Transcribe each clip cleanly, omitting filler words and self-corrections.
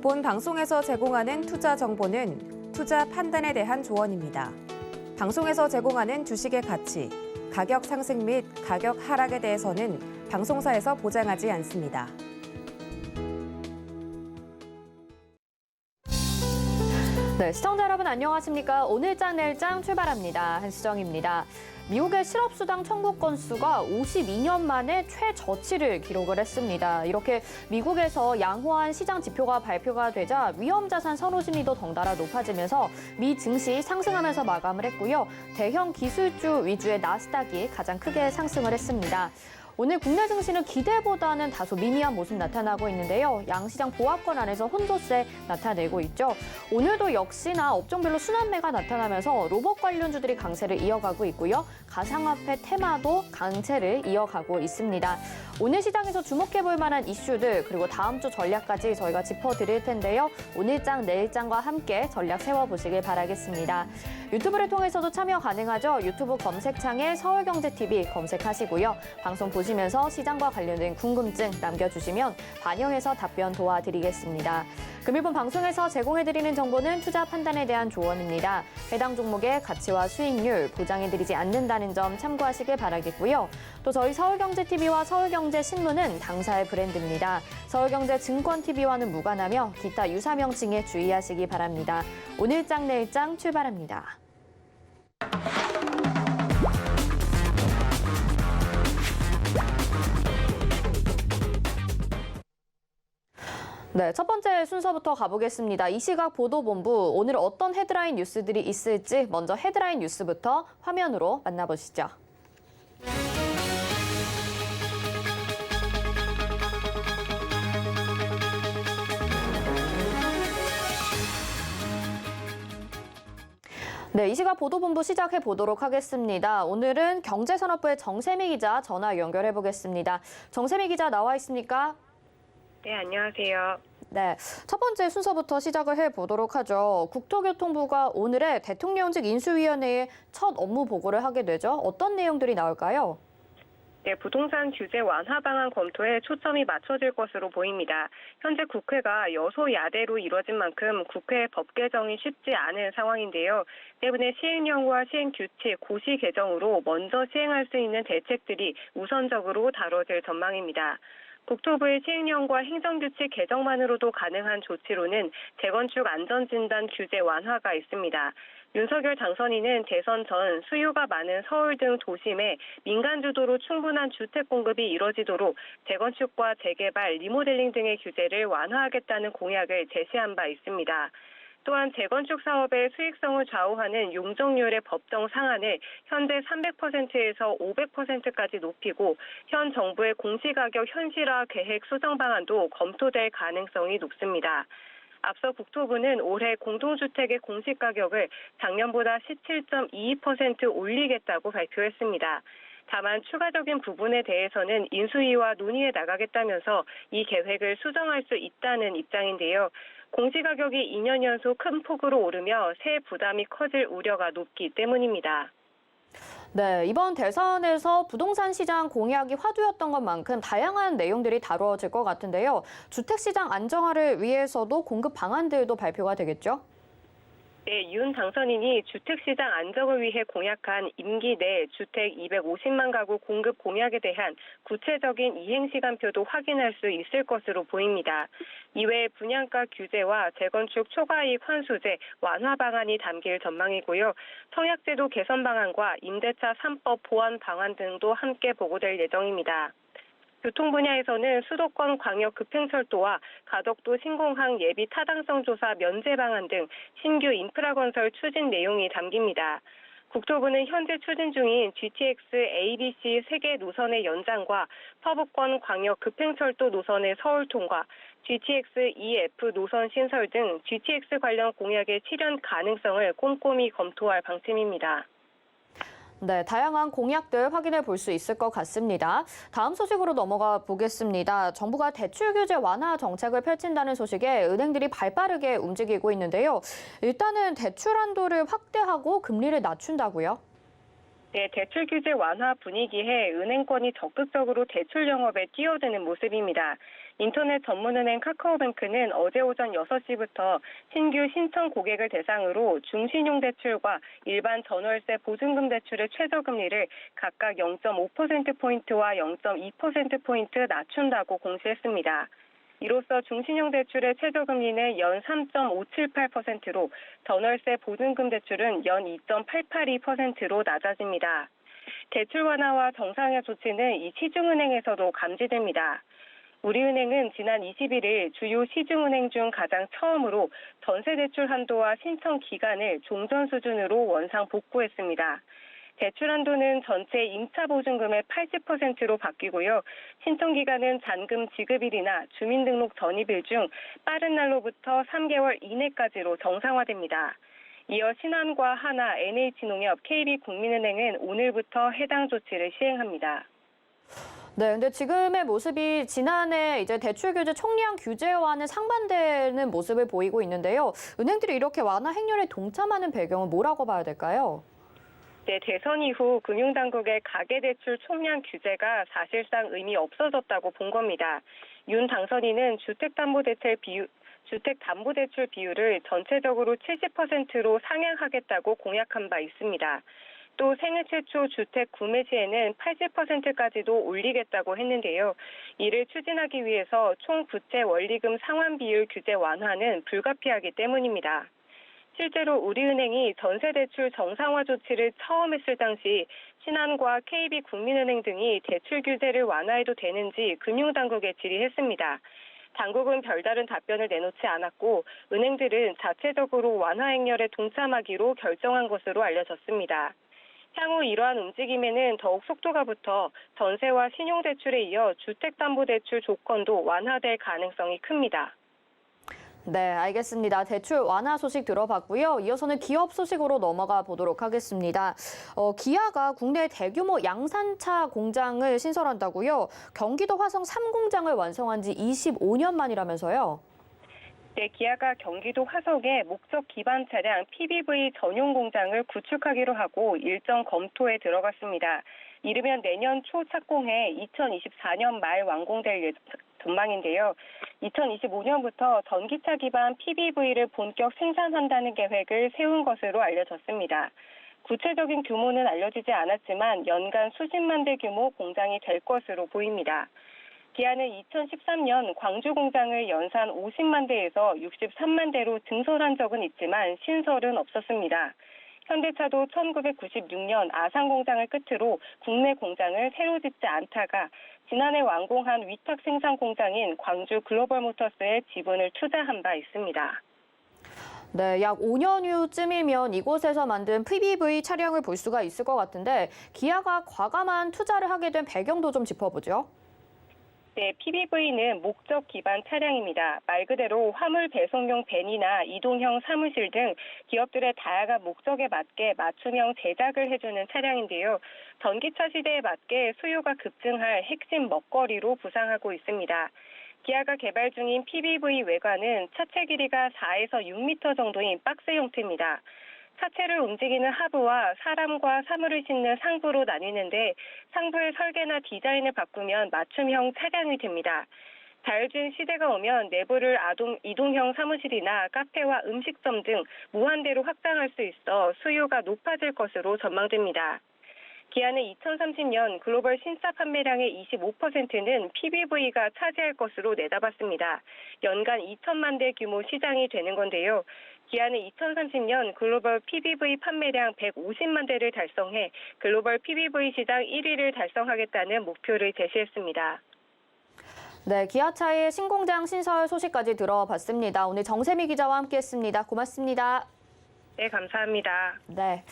본 방송에서 제공하는 투자 정보는 투자 판단에 대한 조언입니다. 방송에서 제공하는 주식의 가치, 가격 상승 및 가격 하락에 대해서는 방송사에서 보장하지 않습니다. 네, 시청자 여러분 안녕하십니까? 오늘장 내일장 출발합니다. 한수정입니다. 미국의 실업수당 청구 건수가 52년 만에 최저치를 기록을 했습니다. 이렇게 미국에서 양호한 시장 지표가 발표가 되자 위험자산 선호 심리도 덩달아 높아지면서 미 증시 상승하면서 마감을 했고요. 대형 기술주 위주의 나스닥이 가장 크게 상승을 했습니다. 오늘 국내 증시는 기대보다는 다소 미미한 모습 나타나고 있는데요. 양시장 보합권 안에서 혼조세 나타내고 있죠. 오늘도 역시나 업종별로 순환매가 나타나면서 로봇 관련주들이 강세를 이어가고 있고요. 가상화폐 테마도 강세를 이어가고 있습니다. 오늘 시장에서 주목해볼 만한 이슈들 그리고 다음 주 전략까지 저희가 짚어드릴 텐데요. 오늘장, 내일장과 함께 전략 세워보시길 바라겠습니다. 유튜브를 통해서도 참여 가능하죠. 유튜브 검색창에 서울경제TV 검색하시고요. 방송 보시면서 시장과 관련된 궁금증 남겨주시면 반영해서 답변 도와드리겠습니다. 금일본 방송에서 제공해드리는 정보는 투자 판단에 대한 조언입니다. 해당 종목의 가치와 수익률 보장해드리지 않는다는 점 참고하시길 바라겠고요. 또 저희 서울경제TV와 서울경제신문은 당사의 브랜드입니다. 서울경제증권TV와는 무관하며 기타 유사 명칭에 주의하시기 바랍니다. 오늘장 내일장 출발합니다. 네, 첫 번째 순서부터 가보겠습니다. 이 시각 보도본부, 오늘 어떤 헤드라인 뉴스들이 있을지 먼저 헤드라인 뉴스부터 화면으로 만나보시죠. 네, 이 시각 보도본부 시작해 보도록 하겠습니다. 오늘은 경제산업부의 정세미 기자 전화 연결해 보겠습니다. 정세미 기자 나와 있습니까? 네, 안녕하세요. 네, 첫 번째 순서부터 시작을 해보도록 하죠. 국토교통부가 오늘의 대통령직 인수위원회에 첫 업무 보고를 하게 되죠. 어떤 내용들이 나올까요? 네, 부동산 규제 완화 방안 검토에 초점이 맞춰질 것으로 보입니다. 현재 국회가 여소야대로 이뤄진 만큼 국회 법 개정이 쉽지 않은 상황인데요. 때문에 시행령과 시행규칙, 고시 개정으로 먼저 시행할 수 있는 대책들이 우선적으로 다뤄질 전망입니다. 국토부의 시행령과 행정규칙 개정만으로도 가능한 조치로는 재건축 안전진단 규제 완화가 있습니다. 윤석열 당선인은 대선 전 수요가 많은 서울 등 도심에 민간 주도로 충분한 주택 공급이 이뤄지도록 재건축과 재개발, 리모델링 등의 규제를 완화하겠다는 공약을 제시한 바 있습니다. 또한 재건축 사업의 수익성을 좌우하는 용적률의 법정 상한을 현재 300%에서 500%까지 높이고 현 정부의 공시가격 현실화 계획 수정 방안도 검토될 가능성이 높습니다. 앞서 국토부는 올해 공동주택의 공시가격을 작년보다 17.22% 올리겠다고 발표했습니다. 다만 추가적인 부분에 대해서는 인수위와 논의해 나가겠다면서 이 계획을 수정할 수 있다는 입장인데요. 공시가격이 2년 연속 큰 폭으로 오르며 세 부담이 커질 우려가 높기 때문입니다. 네, 이번 대선에서 부동산 시장 공약이 화두였던 것만큼 다양한 내용들이 다루어질 것 같은데요. 주택시장 안정화를 위해서도 공급 방안들도 발표가 되겠죠? 네, 윤 당선인이 주택시장 안정을 위해 공약한 임기 내 주택 250만 가구 공급 공약에 대한 구체적인 이행시간표도 확인할 수 있을 것으로 보입니다. 이외에 분양가 규제와 재건축 초과이익 환수제 완화 방안이 담길 전망이고요. 청약제도 개선 방안과 임대차 3법 보완 방안 등도 함께 보고될 예정입니다. 교통 분야에서는 수도권 광역 급행철도와 가덕도 신공항 예비 타당성 조사 면제 방안 등 신규 인프라 건설 추진 내용이 담깁니다. 국토부는 현재 추진 중인 GTX ABC 3개 노선의 연장과 서부권 광역 급행철도 노선의 서울 통과, GTX EF 노선 신설 등 GTX 관련 공약의 실현 가능성을 꼼꼼히 검토할 방침입니다. 네, 다양한 공약들 확인해 볼 수 있을 것 같습니다. 다음 소식으로 넘어가 보겠습니다. 정부가 대출 규제 완화 정책을 펼친다는 소식에 은행들이 발빠르게 움직이고 있는데요. 일단은 대출 한도를 확대하고 금리를 낮춘다고요? 네, 대출 규제 완화 분위기에 은행권이 적극적으로 대출 영업에 뛰어드는 모습입니다. 인터넷 전문은행 카카오뱅크는 어제 오전 6시부터 신규 신청 고객을 대상으로 중신용 대출과 일반 전월세 보증금 대출의 최저금리를 각각 0.5%포인트와 0.2%포인트 낮춘다고 공시했습니다. 이로써 중신용 대출의 최저금리는 연 3.578%로 전월세 보증금 대출은 연 2.882%로 낮아집니다. 대출 완화와 정상화 조치는 이 시중은행에서도 감지됩니다. 우리은행은 지난 21일 주요 시중은행 중 가장 처음으로 전세대출 한도와 신청 기간을 종전 수준으로 원상 복구했습니다. 대출 한도는 전체 임차 보증금의 80%로 바뀌고요. 신청 기간은 잔금 지급일이나 주민등록 전입일 중 빠른 날로부터 3개월 이내까지로 정상화됩니다. 이어 신한과 하나, NH농협, KB국민은행은 오늘부터 해당 조치를 시행합니다. 네, 근데 지금의 모습이 지난해 이제 대출 규제 총량 규제와는 상반되는 모습을 보이고 있는데요. 은행들이 이렇게 완화 행렬에 동참하는 배경은 뭐라고 봐야 될까요? 네, 대선 이후 금융당국의 가계대출 총량 규제가 사실상 의미 없어졌다고 본 겁니다. 윤 당선인은 주택담보대출 비율을 전체적으로 70%로 상향하겠다고 공약한 바 있습니다. 또 생애 최초 주택 구매 시에는 80%까지도 올리겠다고 했는데요. 이를 추진하기 위해서 총 부채 원리금 상환 비율 규제 완화는 불가피하기 때문입니다. 실제로 우리은행이 전세대출 정상화 조치를 처음 했을 당시 신한과 KB국민은행 등이 대출 규제를 완화해도 되는지 금융당국에 질의했습니다. 당국은 별다른 답변을 내놓지 않았고 은행들은 자체적으로 완화 행렬에 동참하기로 결정한 것으로 알려졌습니다. 향후 이러한 움직임에는 더욱 속도가 붙어 전세와 신용대출에 이어 주택담보대출 조건도 완화될 가능성이 큽니다. 네, 알겠습니다. 대출 완화 소식 들어봤고요. 이어서는 기업 소식으로 넘어가 보도록 하겠습니다. 기아가 국내 대규모 양산차 공장을 신설한다고요. 경기도 화성 3공장을 완성한 지 25년 만이라면서요. 네, 기아가 경기도 화성에 목적 기반 차량 PBV 전용 공장을 구축하기로 하고 일정 검토에 들어갔습니다. 이르면 내년 초 착공해 2024년 말 완공될 전망인데요. 2025년부터 전기차 기반 PBV를 본격 생산한다는 계획을 세운 것으로 알려졌습니다. 구체적인 규모는 알려지지 않았지만 연간 수십만 대 규모 공장이 될 것으로 보입니다. 기아는 2013년 광주 공장을 연산 50만 대에서 63만 대로 증설한 적은 있지만 신설은 없었습니다. 현대차도 1996년 아산 공장을 끝으로 국내 공장을 새로 짓지 않다가 지난해 완공한 위탁 생산 공장인 광주 글로벌모터스에 지분을 투자한 바 있습니다. 네, 약 5년 후쯤이면 이곳에서 만든 PBV 차량을 볼 수가 있을 것 같은데 기아가 과감한 투자를 하게 된 배경도 좀 짚어보죠. 네, PBV는 목적 기반 차량입니다. 말 그대로 화물 배송용 밴이나 이동형 사무실 등 기업들의 다양한 목적에 맞게 맞춤형 제작을 해주는 차량인데요. 전기차 시대에 맞게 수요가 급증할 핵심 먹거리로 부상하고 있습니다. 기아가 개발 중인 PBV 외관은 차체 길이가 4에서 6m 정도인 박스 형태입니다. 차체를 움직이는 하부와 사람과 사물을 싣는 상부로 나뉘는데 상부의 설계나 디자인을 바꾸면 맞춤형 차량이 됩니다. 자율주행 시대가 오면 내부를 이동형 사무실이나 카페와 음식점 등 무한대로 확장할 수 있어 수요가 높아질 것으로 전망됩니다. 기아는 2030년 글로벌 신차 판매량의 25%는 PBV가 차지할 것으로 내다봤습니다. 연간 2천만 대 규모 시장이 되는 건데요. 기아는 2030년 글로벌 PBV 판매량 150만 대를 달성해 글로벌 PBV 시장 1위를 달성하겠다는 목표를 제시했습니다. 네, 기아차의 신공장 신설 소식까지 들어봤습니다. 오늘 정세미 기자와 함께했습니다. 고맙습니다. 네, 감사합니다. 네.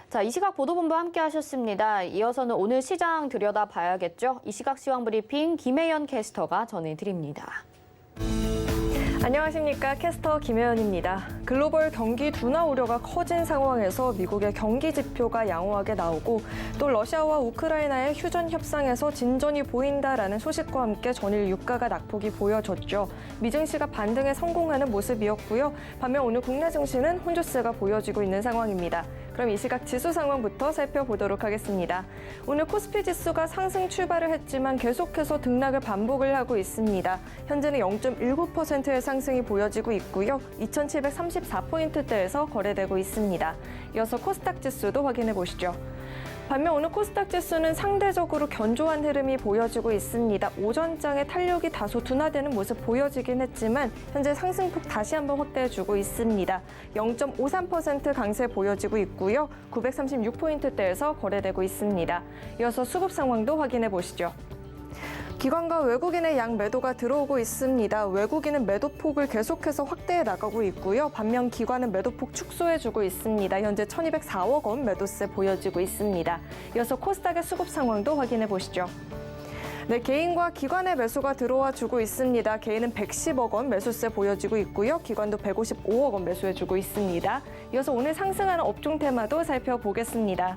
자, 이 시각 보도본부 함께 하셨습니다. 이어서는 오늘 시장 들여다봐야겠죠. 이 시각 시황 브리핑 김혜연 캐스터가 전해드립니다. 안녕하십니까. 캐스터 김혜연입니다. 글로벌 경기 둔화 우려가 커진 상황에서 미국의 경기 지표가 양호하게 나오고 또 러시아와 우크라이나의 휴전 협상에서 진전이 보인다라는 소식과 함께 전일 유가가 낙폭이 보여졌죠. 미증시가 반등에 성공하는 모습이었고요. 반면 오늘 국내 증시는 혼조세가 보여지고 있는 상황입니다. 그럼 이 시각 지수 상황부터 살펴보도록 하겠습니다. 오늘 코스피 지수가 상승 출발을 했지만 계속해서 등락을 반복을 하고 있습니다. 현재는 0.19%의 상승이 보여지고 있고요. 2,734포인트대에서 거래되고 있습니다. 이어서 코스닥 지수도 확인해 보시죠. 반면 오늘 코스닥 지수는 상대적으로 견조한 흐름이 보여지고 있습니다. 오전장에 탄력이 다소 둔화되는 모습 보여지긴 했지만 현재 상승폭 다시 한번 확대해주고 있습니다. 0.53% 강세 보여지고 있고요. 936포인트대에서 거래되고 있습니다. 이어서 수급 상황도 확인해 보시죠. 기관과 외국인의 양 매도가 들어오고 있습니다. 외국인은 매도폭을 계속해서 확대해 나가고 있고요. 반면 기관은 매도폭 축소해주고 있습니다. 현재 1,204억 원 매도세 보여지고 있습니다. 이어서 코스닥의 수급 상황도 확인해 보시죠. 네, 개인과 기관의 매수가 들어와 주고 있습니다. 개인은 110억 원 매수세 보여지고 있고요. 기관도 155억 원 매수해주고 있습니다. 이어서 오늘 상승하는 업종 테마도 살펴보겠습니다.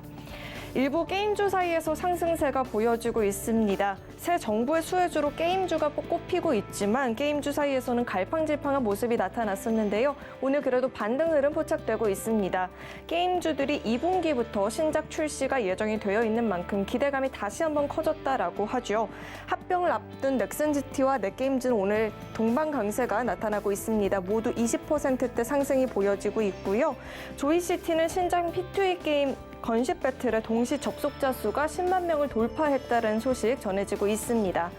일부 게임주 사이에서 상승세가 보여지고 있습니다. 새 정부의 수혜주로 게임주가 꼽히고 있지만 게임주 사이에서는 갈팡질팡한 모습이 나타났었는데요. 오늘 그래도 반등 흐름 포착되고 있습니다. 게임주들이 2분기부터 신작 출시가 예정이 되어 있는 만큼 기대감이 다시 한번 커졌다라고 하죠. 합병을 앞둔 넥슨지티와 넷게임즈는 오늘 동반 강세가 나타나고 있습니다. 모두 20%대 상승이 보여지고 있고요. 조이시티는 신작 P2E 게임 건십 배틀의 동시 접속자 수가 10만 명을 돌파했다는 소식 전해지고 있습니다.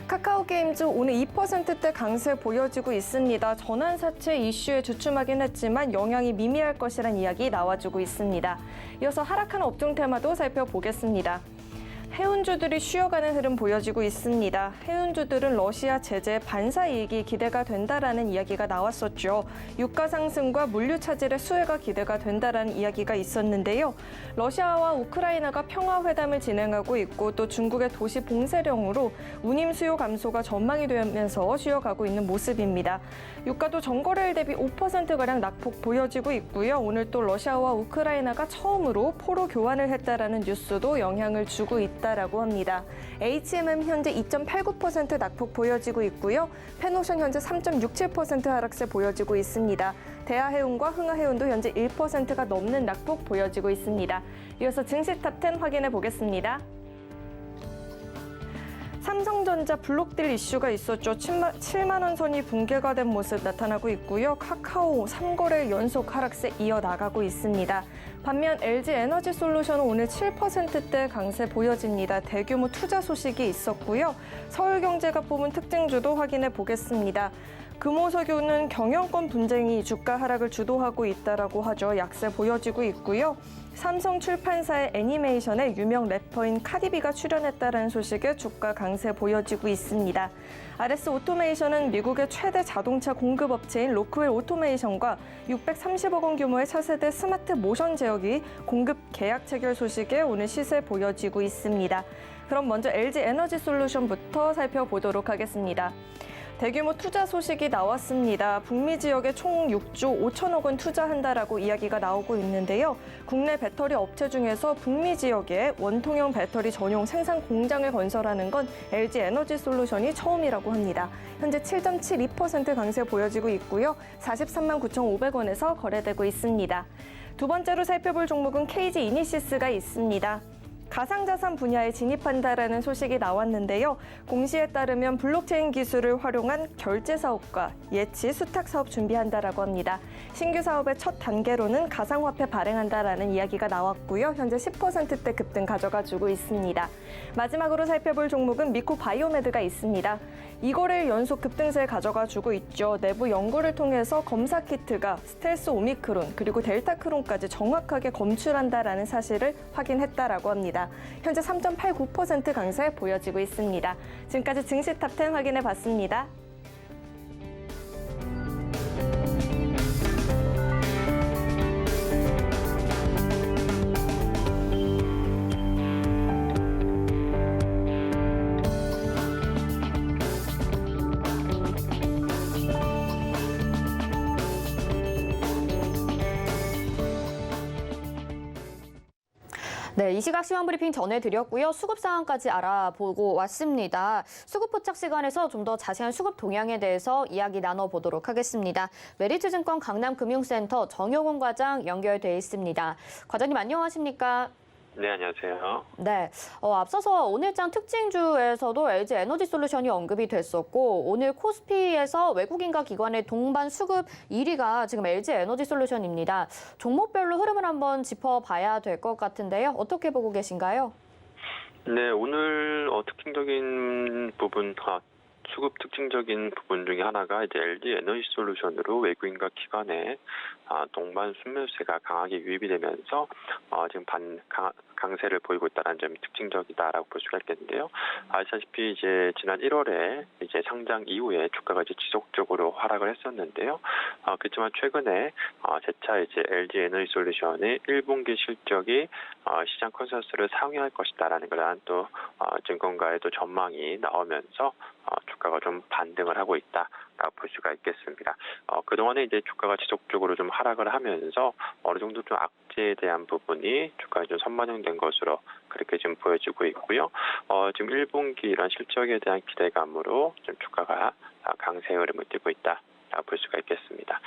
카카오게임즈 오늘 2%대 강세 보여지고 있습니다. 전환사채 이슈에 주춤하긴 했지만 영향이 미미할 것이란 이야기 나와주고 있습니다. 이어서 하락하는 업종 테마도 살펴보겠습니다. 해운주들이 쉬어가는 흐름 보여지고 있습니다. 해운주들은 러시아 제재 반사 이익이 기대가 된다라는 이야기가 나왔었죠. 유가 상승과 물류 차질의 수혜가 기대가 된다라는 이야기가 있었는데요. 러시아와 우크라이나가 평화 회담을 진행하고 있고 또 중국의 도시 봉쇄령으로 운임 수요 감소가 전망이 되면서 쉬어가고 있는 모습입니다. 유가도 전거래일 대비 5%가량 낙폭 보여지고 있고요. 오늘 또 러시아와 우크라이나가 처음으로 포로 교환을 했다라는 뉴스도 영향을 주고 있다라고 합니다. HM은 현재 2.89% 낙폭 보여지고 있고요. 페노션 현재 3.67% 하락세 보여지고 있습니다. 대하해운과 흥하해운도 현재 1%가 넘는 낙폭 보여지고 있습니다. 이어서 증시 탑10 확인해 보겠습니다. 삼성전자 블록딜 이슈가 있었죠. 7만 원 선이 붕괴가 된 모습 나타나고 있고요. 카카오 3거래일 연속 하락세 이어나가고 있습니다. 반면 LG에너지솔루션은 오늘 7%대 강세 보여집니다. 대규모 투자 소식이 있었고요. 서울경제가 뽑은 특징주도 확인해 보겠습니다. 금호석유는 경영권 분쟁이 주가 하락을 주도하고 있다라고 하죠. 약세 보여지고 있고요. 삼성 출판사의 애니메이션에 유명 래퍼인 카디비가 출연했다는 소식에 주가 강세 보여지고 있습니다. RS 오토메이션은 미국의 최대 자동차 공급업체인 로크웰 오토메이션과 630억 원 규모의 차세대 스마트 모션 제어기 공급 계약 체결 소식에 오늘 시세 보여지고 있습니다. 그럼 먼저 LG에너지솔루션부터 살펴보도록 하겠습니다. 대규모 투자 소식이 나왔습니다. 북미 지역에 총 6조 5천억 원 투자한다라고 이야기가 나오고 있는데요. 국내 배터리 업체 중에서 북미 지역에 원통형 배터리 전용 생산 공장을 건설하는 건 LG에너지솔루션이 처음이라고 합니다. 현재 7.72% 강세 보여지고 있고요. 43만 9,500원에서 거래되고 있습니다. 두 번째로 살펴볼 종목은 KG 이니시스가 있습니다. 가상자산 분야에 진입한다라는 소식이 나왔는데요. 공시에 따르면 블록체인 기술을 활용한 결제 사업과 예치 수탁 사업 준비한다라고 합니다. 신규 사업의 첫 단계로는 가상화폐 발행한다라는 이야기가 나왔고요. 현재 10%대 급등 가져가주고 있습니다. 마지막으로 살펴볼 종목은 미코 바이오메드가 있습니다. 2거래일 연속 급등세를 가져가주고 있죠. 내부 연구를 통해서 검사 키트가 스텔스 오미크론 그리고 델타크론까지 정확하게 검출한다라는 사실을 확인했다라고 합니다. 현재 3.89% 강세 보여지고 있습니다. 지금까지 증시 탑10 확인해 봤습니다. 네, 이 시각 시황 브리핑 전해드렸고요. 수급 상황까지 알아보고 왔습니다. 수급 포착 시간에서 좀 더 자세한 수급 동향에 대해서 이야기 나눠보도록 하겠습니다. 메리츠증권 강남금융센터 정용훈 과장 연결돼 있습니다. 과장님 안녕하십니까? 네, 안녕하세요. 네, 앞서서 오늘장 특징주에서도 LG에너지솔루션이 언급이 됐었고 오늘 코스피에서 외국인과 기관의 동반 수급 1위가 지금 LG에너지솔루션입니다. 종목별로 흐름을 한번 짚어봐야 될 것 같은데요. 어떻게 보고 계신가요? 네, 오늘 특징적인 부분, 수급 특징적인 부분 중에 하나가 이제 LG에너지솔루션으로 외국인과 기관의 동반 순매수세가 강하게 유입이 되면서 지금 강세를 보이고 있다는 점이 특징적이다라고 볼 수가 있겠는데요. 아시다시피 이제 지난 1월에 이제 상장 이후에 주가가 이제 지속적으로 하락을 했었는데요. 그렇지만 최근에 재차 이제 LG에너지솔루션의 1분기 실적이 시장 컨센서스를 상회할 것이다라는 그러한 또 증권가의 또 전망이 나오면서 주가가 좀 반등을 하고 있다라고 볼 수가 있겠습니다. 그동안에 이제 주가가 지속적으로 좀 하락을 하면서 어느 정도 좀 악재에 대한 부분이 주가에 좀 선반영된 것으로 그렇게 지금 보여지고 있고요. 지금 1분기 이런 실적에 대한 기대감으로 좀 주가가 강세 흐름을 띠고 있다. 볼 수가 있겠습니다.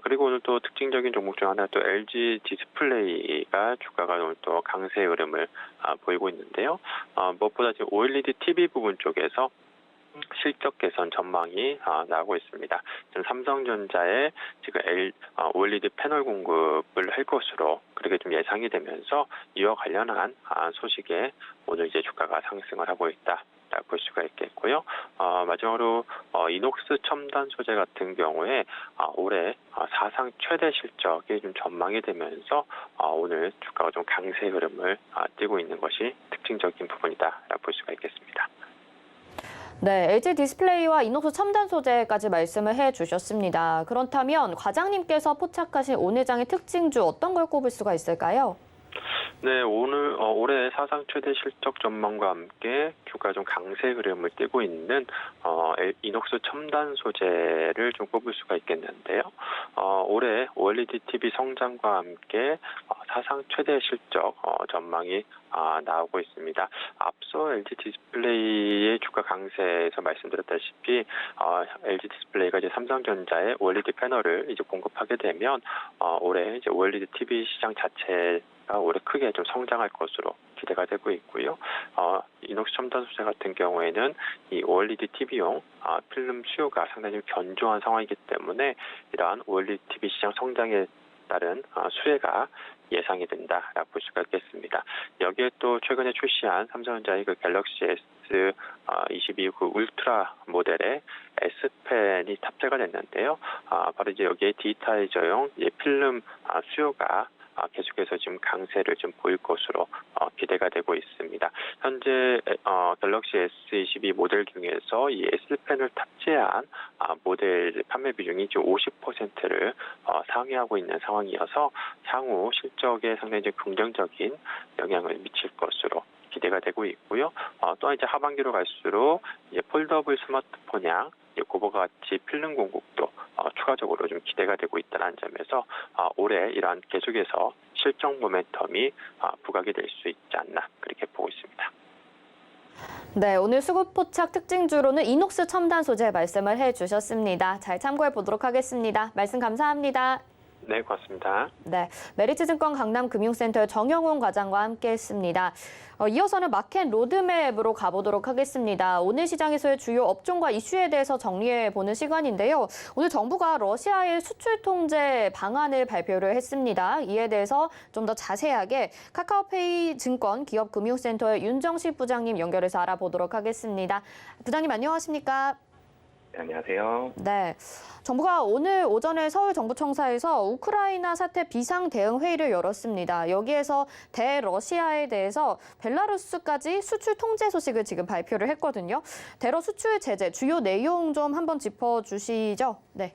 그리고 오늘 또 특징적인 종목 중 하나 또 LG 디스플레이가 주가가 오늘 또 강세 흐름을 보이고 있는데요. 무엇보다 지금 OLED TV 부분 쪽에서 실적 개선 전망이 나오고 있습니다. 지금 삼성전자에 지금 OLED 패널 공급을 할 것으로 그렇게 좀 예상이 되면서 이와 관련한 소식에 오늘 이제 주가가 상승을 하고 있다. 볼 수가 있겠고요. 마지막으로 이녹스 첨단 소재 같은 경우에 올해 사상 최대 실적이 좀 전망이 되면서 오늘 주가가 좀 강세 흐름을 띠고 있는 것이 특징적인 부분이다라고 볼 수가 있겠습니다. 네, LG 디스플레이와 이녹스 첨단 소재까지 말씀을 해주셨습니다. 그렇다면 과장님께서 포착하신 오늘장의 특징주 어떤 걸 꼽을 수가 있을까요? 네, 오늘 올해 사상 최대 실적 전망과 함께 주가 좀 강세 흐름을 띠고 있는 이녹스 첨단 소재를 좀 꼽을 수가 있겠는데요. 올해 OLED TV 성장과 함께 사상 최대 실적 전망이 나오고 있습니다. 앞서 LG 디스플레이의 주가 강세에서 말씀드렸다시피 LG 디스플레이가 이제 삼성전자에 OLED 패널을 이제 공급하게 되면 올해 이제 OLED TV 시장 자체가 올해 크게 좀 성장할 것으로 기대가 되고 있고요. 이녹스 첨단 소재 같은 경우에는 이 OLED TV용 필름 수요가 상당히 견조한 상황이기 때문에 이러한 OLED TV 시장 성장에 따른 수혜가 예상이 된다라고 볼 수가 있겠습니다. 여기에 또 최근에 출시한 삼성전자의 그 갤럭시 S22 그 울트라 모델의 S펜이 탑재가 됐는데요. 바로 이제 여기에 디지타이저용 필름 수요가 계속해서 지금 강세를 좀 보일 것으로 기대가 되고 있습니다. 현재 갤럭시 S22 모델 중에서 이 S펜을 탑재한 모델 판매 비중이 지금 50%를 상회하고 있는 상황이어서 향후 실적에 상당히 긍정적인 영향을 미칠 것으로 기대가 되고 있고요. 또 이제 하반기로 갈수록 이제 폴더블 스마트폰향 고부가 가치 필름 공급도 추가적으로 좀 기대가 되고 있다는 점에서 올해 이러한 계속해서 실적 모멘텀이 부각이 될 수 있지 않나 그렇게 보고 있습니다. 네, 오늘 수급 포착 특징주로는 이녹스 첨단 소재 말씀을 해주셨습니다. 잘 참고해 보도록 하겠습니다. 말씀 감사합니다. 네, 고맙습니다. 네, 메리츠증권 강남금융센터의 정영훈 과장과 함께했습니다. 이어서는 마켓 로드맵으로 가보도록 하겠습니다. 오늘 시장에서의 주요 업종과 이슈에 대해서 정리해보는 시간인데요. 오늘 정부가 러시아의 수출 통제 방안을 발표를 했습니다. 이에 대해서 좀 더 자세하게 카카오페이 증권 기업금융센터의 윤정식 부장님 연결해서 알아보도록 하겠습니다. 부장님 안녕하십니까? 안녕하세요. 네, 정부가 오늘 오전에 서울정부청사에서 우크라이나 사태 비상 대응 회의를 열었습니다. 여기에서 대러시아에 대해서 벨라루스까지 수출 통제 소식을 지금 발표를 했거든요. 대러 수출 제재 주요 내용 좀 한번 짚어주시죠. 네.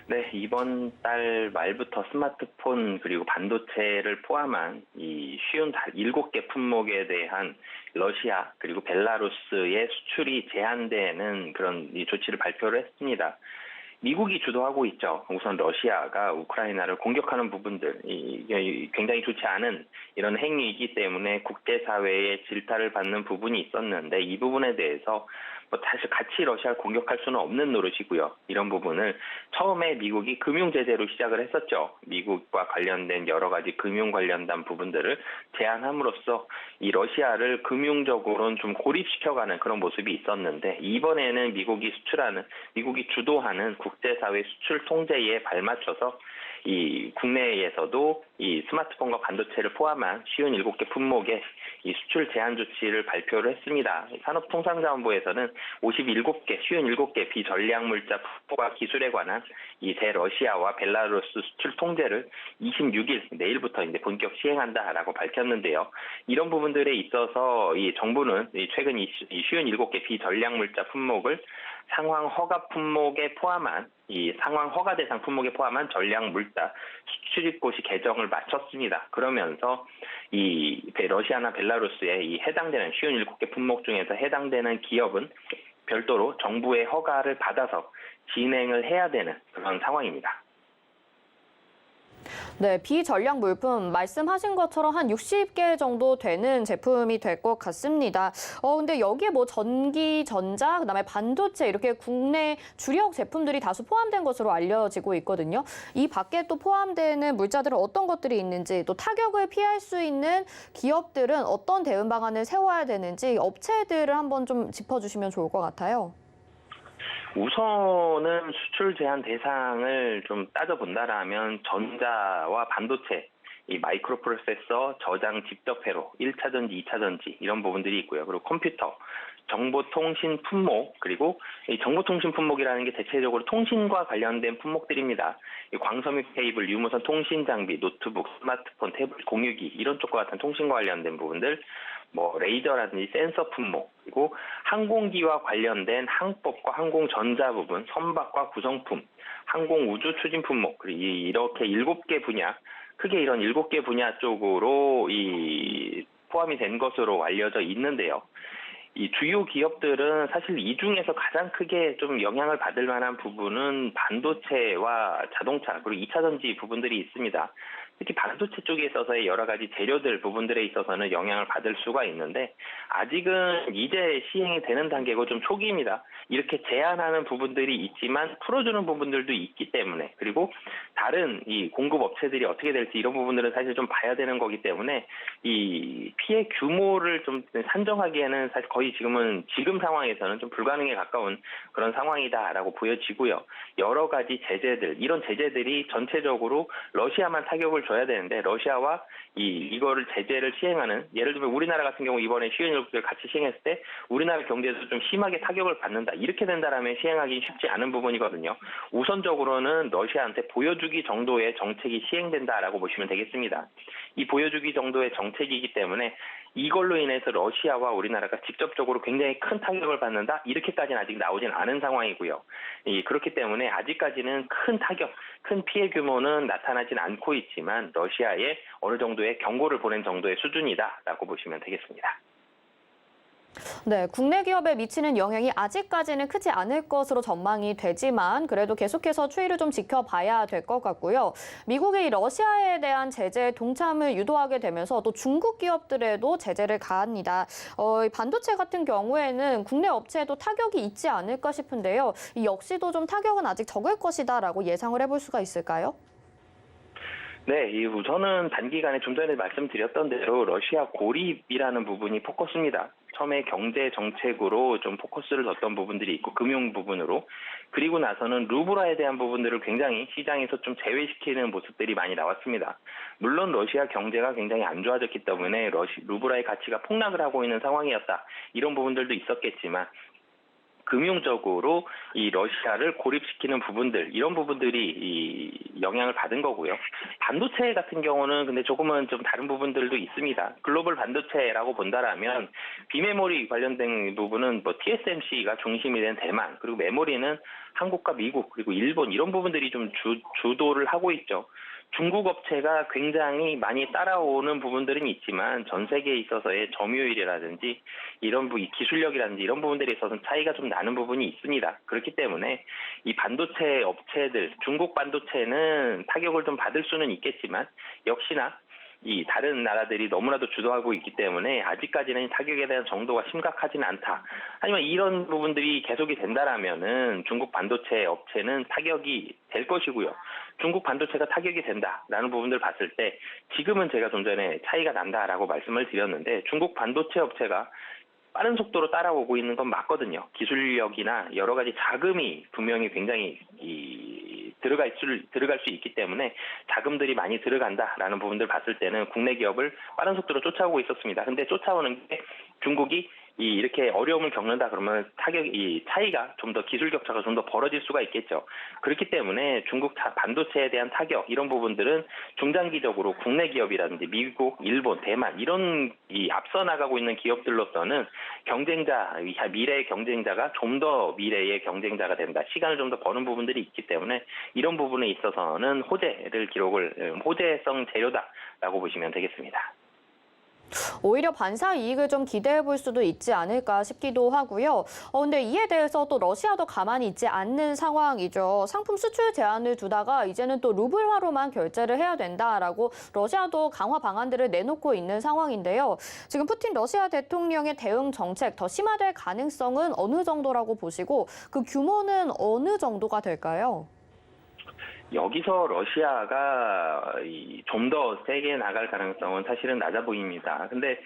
네, 이번 달 말부터 스마트폰 그리고 반도체를 포함한 이 쉬운 7개 품목에 대한 러시아 그리고 벨라루스의 수출이 제한되는 그런 이 조치를 발표를 했습니다. 미국이 주도하고 있죠. 우선 러시아가 우크라이나를 공격하는 부분들, 굉장히 좋지 않은 이런 행위이기 때문에 국제사회의 질타를 받는 부분이 있었는데 이 부분에 대해서 사실 같이 러시아를 공격할 수는 없는 노릇이고요. 이런 부분을 처음에 미국이 금융 제재로 시작을 했었죠. 미국과 관련된 여러 가지 금융 관련된 부분들을 제한함으로써 이 러시아를 금융적으로는 좀 고립시켜가는 그런 모습이 있었는데 이번에는 미국이 주도하는 국제사회 수출 통제에 발맞춰서 이 국내에서도 이 스마트폰과 반도체를 포함한 쉬운 7개 품목의 이 수출 제한 조치를 발표를 했습니다. 산업통상자원부에서는 쉬운 7개 비전략물자 품목과 기술에 관한 이 대러시아와 벨라루스 수출 통제를 26일 내일부터 이제 본격 시행한다라고 밝혔는데요. 이런 부분들에 있어서 이 정부는 최근 이 쉬운 7개 비전략물자 품목을 상황 허가 품목에 포함한 상황 허가 대상 품목에 포함한 전략 물자 수출입고시 개정을 마쳤습니다. 그러면서 러시아나 벨라루스에 해당되는 쉬운 7개 품목 중에서 해당되는 기업은 별도로 정부의 허가를 받아서 진행을 해야 되는 그런 상황입니다. 네, 비전략 물품 말씀하신 것처럼 한 60개 정도 되는 제품이 될 것 같습니다. 근데 여기에 뭐 전기, 전자, 그다음에 반도체 이렇게 국내 주력 제품들이 다수 포함된 것으로 알려지고 있거든요. 이 밖에 또 포함되는 물자들은 어떤 것들이 있는지, 또 타격을 피할 수 있는 기업들은 어떤 대응 방안을 세워야 되는지 업체들을 한번 좀 짚어주시면 좋을 것 같아요. 우선은 수출 제한 대상을 좀 따져본다라면 전자와 반도체, 이 마이크로 프로세서, 저장 직접 회로, 1차 전지, 2차 전지 이런 부분들이 있고요. 그리고 컴퓨터, 정보통신 품목, 그리고 이 정보통신 품목이라는 게 대체적으로 통신과 관련된 품목들입니다. 이 광섬유 케이블, 유무선 통신 장비, 노트북, 스마트폰, 태블릿, 공유기 이런 쪽과 같은 통신과 관련된 부분들, 레이저라든지 센서 품목, 그리고 항공기와 관련된 항법과 항공전자 부분, 선박과 구성품, 항공우주 추진 품목, 그리고 이렇게 7개 분야, 크게 이런 7개 분야 쪽으로 포함이 된 것으로 알려져 있는데요. 이 주요 기업들은 사실 이 중에서 가장 크게 좀 영향을 받을 만한 부분은 반도체와 자동차, 그리고 2차 전지 부분들이 있습니다. 특히 반도체 쪽에 있어서의 여러 가지 재료들 부분들에 있어서는 영향을 받을 수가 있는데 아직은 이제 시행이 되는 단계고 좀 초기입니다. 이렇게 제한하는 부분들이 있지만 풀어주는 부분들도 있기 때문에, 그리고 다른 이 공급 업체들이 어떻게 될지 이런 부분들은 사실 좀 봐야 되는 거기 때문에 이 피해 규모를 좀 산정하기에는 사실 거의 지금 상황에서는 좀 불가능에 가까운 그런 상황이다라고 보여지고요. 여러 가지 제재들, 이런 제재들이 전체적으로 러시아만 타격을 줘야 되는데 러시아와 이거를 제재를 시행하는, 예를 들면 우리나라 같은 경우 이번에 쉬운 7개를 같이 시행했을 때 우리나라 경제에서 좀 심하게 타격을 받는다, 이렇게 된다라면 시행하기 쉽지 않은 부분이거든요. 우선적으로는 러시아한테 보여주기 정도의 정책이 시행된다라고 보시면 되겠습니다. 이 보여주기 정도의 정책이기 때문에 이걸로 인해서 러시아와 우리나라가 직접적으로 굉장히 큰 타격을 받는다, 이렇게까지는 아직 나오진 않은 상황이고요. 그렇기 때문에 아직까지는 큰 타격, 큰 피해 규모는 나타나진 않고 있지만 러시아에 어느 정도의 경고를 보낸 정도의 수준이다라고 보시면 되겠습니다. 네, 국내 기업에 미치는 영향이 아직까지는 크지 않을 것으로 전망이 되지만 그래도 계속해서 추이를 좀 지켜봐야 될 것 같고요. 미국이 러시아에 대한 제재에 동참을 유도하게 되면서 또 중국 기업들에도 제재를 가합니다. 반도체 같은 경우에는 국내 업체에도 타격이 있지 않을까 싶은데요. 이 역시도 좀 타격은 아직 적을 것이다라고 예상을 해볼 수가 있을까요? 네, 우선은 단기간에 좀 전에 말씀드렸던 대로 러시아 고립이라는 부분이 포커스입니다. 처음에 경제 정책으로 좀 포커스를 뒀던 부분들이 있고 금융 부분으로, 그리고 나서는 루블화에 대한 부분들을 굉장히 시장에서 좀 제외시키는 모습들이 많이 나왔습니다. 물론 러시아 경제가 굉장히 안 좋아졌기 때문에 루블화의 가치가 폭락을 하고 있는 상황이었다, 이런 부분들도 있었겠지만 금융적으로 이 러시아를 고립시키는 부분들, 이런 부분들이 영향을 받은 거고요. 반도체 같은 경우는 근데 조금은 좀 다른 부분들도 있습니다. 글로벌 반도체라고 본다라면 비메모리 관련된 부분은 TSMC가 중심이 된 대만, 그리고 메모리는 한국과 미국 그리고 일본 이런 부분들이 좀 주도를 하고 있죠. 중국 업체가 굉장히 많이 따라오는 부분들은 있지만 전 세계에 있어서의 점유율이라든지 이런 기술력이라든지 이런 부분들에 있어서는 차이가 좀 나는 부분이 있습니다. 그렇기 때문에 이 반도체 업체들, 중국 반도체는 타격을 좀 받을 수는 있겠지만 역시나 이 다른 나라들이 너무나도 주도하고 있기 때문에 아직까지는 타격에 대한 정도가 심각하지는 않다. 하지만 이런 부분들이 계속이 된다라면은 중국 반도체 업체는 타격이 될 것이고요. 중국 반도체가 타격이 된다라는 부분들을 봤을 때 지금은 제가 좀 전에 차이가 난다라고 말씀을 드렸는데 중국 반도체 업체가 빠른 속도로 따라오고 있는 건 맞거든요. 기술력이나 여러 가지 자금이 분명히 굉장히 들어갈 수 있기 때문에 자금들이 많이 들어간다라는 부분들 봤을 때는 국내 기업을 빠른 속도로 쫓아오고 있었습니다. 근데 쫓아오는 게 중국이 이렇게 어려움을 겪는다 그러면 차이가 좀 더 기술 격차가 좀 더 벌어질 수가 있겠죠. 그렇기 때문에 중국 반도체에 대한 타격 이런 부분들은 중장기적으로 국내 기업이라든지 미국, 일본, 대만 이런 앞서 나가고 있는 기업들로서는 미래의 경쟁자가 좀 더 미래의 경쟁자가 된다. 시간을 좀 더 버는 부분들이 있기 때문에 이런 부분에 있어서는 호재성 재료다라고 보시면 되겠습니다. 오히려 반사 이익을 좀 기대해 볼 수도 있지 않을까 싶기도 하고요. 근데 이에 대해서 또 러시아도 가만히 있지 않는 상황이죠. 상품 수출 제한을 두다가 이제는 또 루블화로만 결제를 해야 된다라고 러시아도 강화 방안들을 내놓고 있는 상황인데요. 지금 푸틴 러시아 대통령의 대응 정책 더 심화될 가능성은 어느 정도라고 보시고 그 규모는 어느 정도가 될까요? 여기서 러시아가 좀 더 세게 나갈 가능성은 사실은 낮아 보입니다. 근데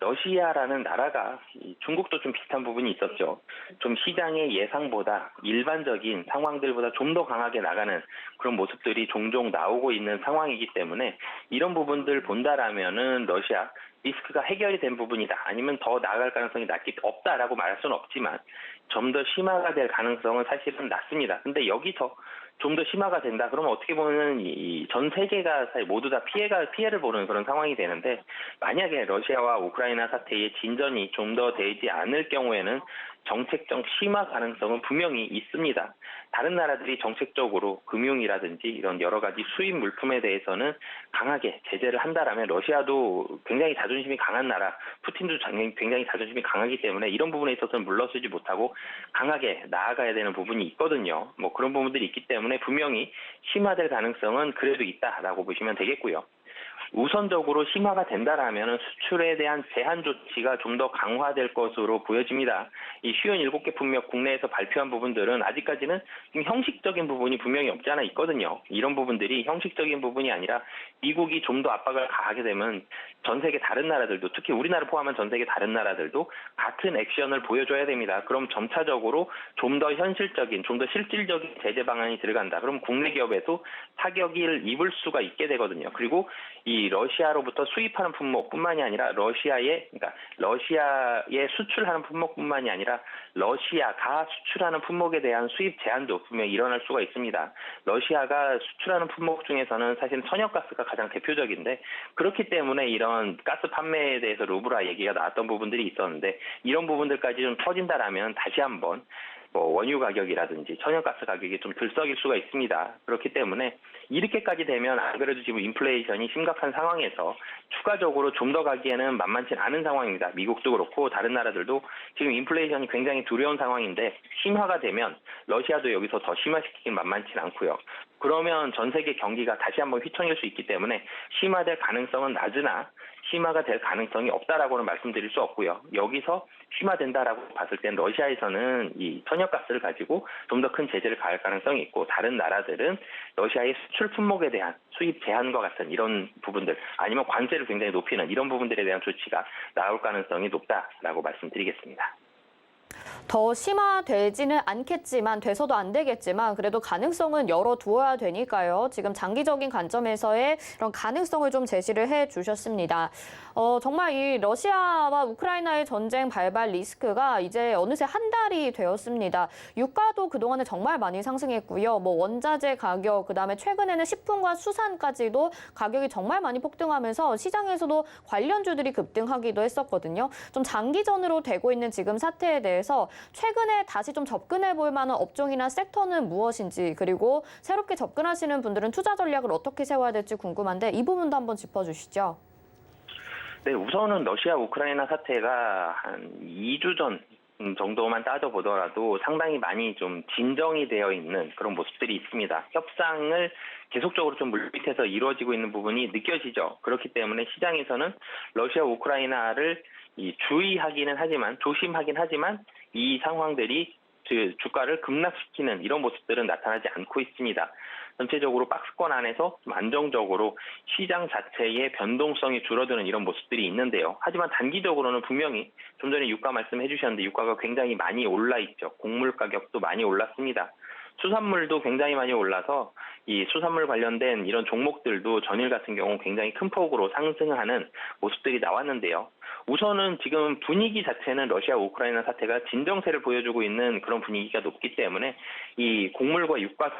러시아라는 나라가 중국도 좀 비슷한 부분이 있었죠. 좀 시장의 예상보다 일반적인 상황들보다 좀 더 강하게 나가는 그런 모습들이 종종 나오고 있는 상황이기 때문에 이런 부분들 본다라면은 러시아 리스크가 해결이 된 부분이다. 아니면 더 나아갈 가능성이 없다라고 말할 수는 없지만 좀 더 심화가 될 가능성은 사실은 낮습니다. 근데 여기서 좀 더 심화가 된다. 그러면 어떻게 보면 전 세계가 모두 다 피해를 보는 그런 상황이 되는데 만약에 러시아와 우크라이나 사태의 진전이 좀 더 되지 않을 경우에는 정책적 심화 가능성은 분명히 있습니다. 다른 나라들이 정책적으로 금융이라든지 이런 여러 가지 수입 물품에 대해서는 강하게 제재를 한다라면 러시아도 굉장히 자존심이 강한 나라, 푸틴도 굉장히 자존심이 강하기 때문에 이런 부분에 있어서는 물러서지 못하고 강하게 나아가야 되는 부분이 있거든요. 그런 부분들이 있기 때문에 분명히 심화될 가능성은 그래도 있다라고 보시면 되겠고요. 우선적으로 심화가 된다라면 수출에 대한 제한 조치가 좀 더 강화될 것으로 보여집니다. 이 쉬운 7개 품목 국내에서 발표한 부분들은 아직까지는 좀 형식적인 부분이 분명히 없지 않아 있거든요. 이런 부분들이 형식적인 부분이 아니라 미국이 좀 더 압박을 가하게 되면 전 세계 다른 나라들도 특히 우리나라 포함한 전 세계 다른 나라들도 같은 액션을 보여줘야 됩니다. 그럼 점차적으로 좀 더 현실적인, 좀 더 실질적인 제재 방안이 들어간다. 그럼 국내 기업에도 타격을 입을 수가 있게 되거든요. 그리고 이 러시아로부터 수입하는 품목뿐만이 아니라 러시아에 수출하는 품목뿐만이 아니라 러시아가 수출하는 품목에 대한 수입 제한도 분명히 일어날 수가 있습니다. 러시아가 수출하는 품목 중에서는 사실 천연가스가 가장 대표적인데 그렇기 때문에 이런 가스 판매에 대해서 루블화 얘기가 나왔던 부분들이 있었는데 이런 부분들까지 좀 터진다라면 다시 한번 원유 가격이라든지 천연가스 가격이 좀 들썩일 수가 있습니다. 그렇기 때문에 이렇게까지 되면 안 그래도 지금 인플레이션이 심각한 상황에서 추가적으로 좀 더 가기에는 만만치 않은 상황입니다. 미국도 그렇고 다른 나라들도 지금 인플레이션이 굉장히 두려운 상황인데 심화가 되면 러시아도 여기서 더 심화시키긴 만만치 않고요. 그러면 전 세계 경기가 다시 한번 휘청일 수 있기 때문에 심화될 가능성은 낮으나 심화가 될 가능성이 없다라고는 말씀드릴 수 없고요. 여기서 심화된다라고 봤을 땐 러시아에서는 이 천연가스를 가지고 좀 더 큰 제재를 가할 가능성이 있고 다른 나라들은 러시아의 수출 품목에 대한 수입 제한과 같은 이런 부분들 아니면 관세를 굉장히 높이는 이런 부분들에 대한 조치가 나올 가능성이 높다라고 말씀드리겠습니다. 더 심화되지는 않겠지만 돼서도 안 되겠지만 그래도 가능성은 열어두어야 되니까요. 지금 장기적인 관점에서의 이런 가능성을 좀 제시를 해주셨습니다. 정말 이 러시아와 우크라이나의 전쟁 발발 리스크가 이제 어느새 한 달이 되었습니다. 유가도 그동안에 정말 많이 상승했고요. 원자재 가격, 그다음에 최근에는 식품과 수산까지도 가격이 정말 많이 폭등하면서 시장에서도 관련주들이 급등하기도 했었거든요. 좀 장기전으로 되고 있는 지금 사태에 대해서 대해서 최근에 다시 좀 접근해 볼 만한 업종이나 섹터는 무엇인지, 그리고 새롭게 접근하시는 분들은 투자 전략을 어떻게 세워야 될지 궁금한데 이 부분도 한번 짚어주시죠. 네, 우선은 러시아 우크라이나 사태가 한 2주 전 정도만 따져보더라도 상당히 많이 좀 진정이 되어 있는 그런 모습들이 있습니다. 협상을 계속적으로 좀 물밑에서 이루어지고 있는 부분이 느껴지죠. 그렇기 때문에 시장에서는 러시아 우크라이나를 주의하기는 하지만, 조심하긴 하지만 이 상황들이 주가를 급락시키는 이런 모습들은 나타나지 않고 있습니다. 전체적으로 박스권 안에서 좀 안정적으로 시장 자체의 변동성이 줄어드는 이런 모습들이 있는데요. 하지만 단기적으로는 분명히 좀 전에 유가 말씀해 주셨는데 유가가 굉장히 많이 올라 있죠. 곡물 가격도 많이 올랐습니다. 수산물도 굉장히 많이 올라서 이 수산물 관련된 이런 종목들도 전일 같은 경우 굉장히 큰 폭으로 상승하는 모습들이 나왔는데요. 우선은 지금 분위기 자체는 러시아 우크라이나 사태가 진정세를 보여주고 있는 그런 분위기가 높기 때문에 이 곡물과 유가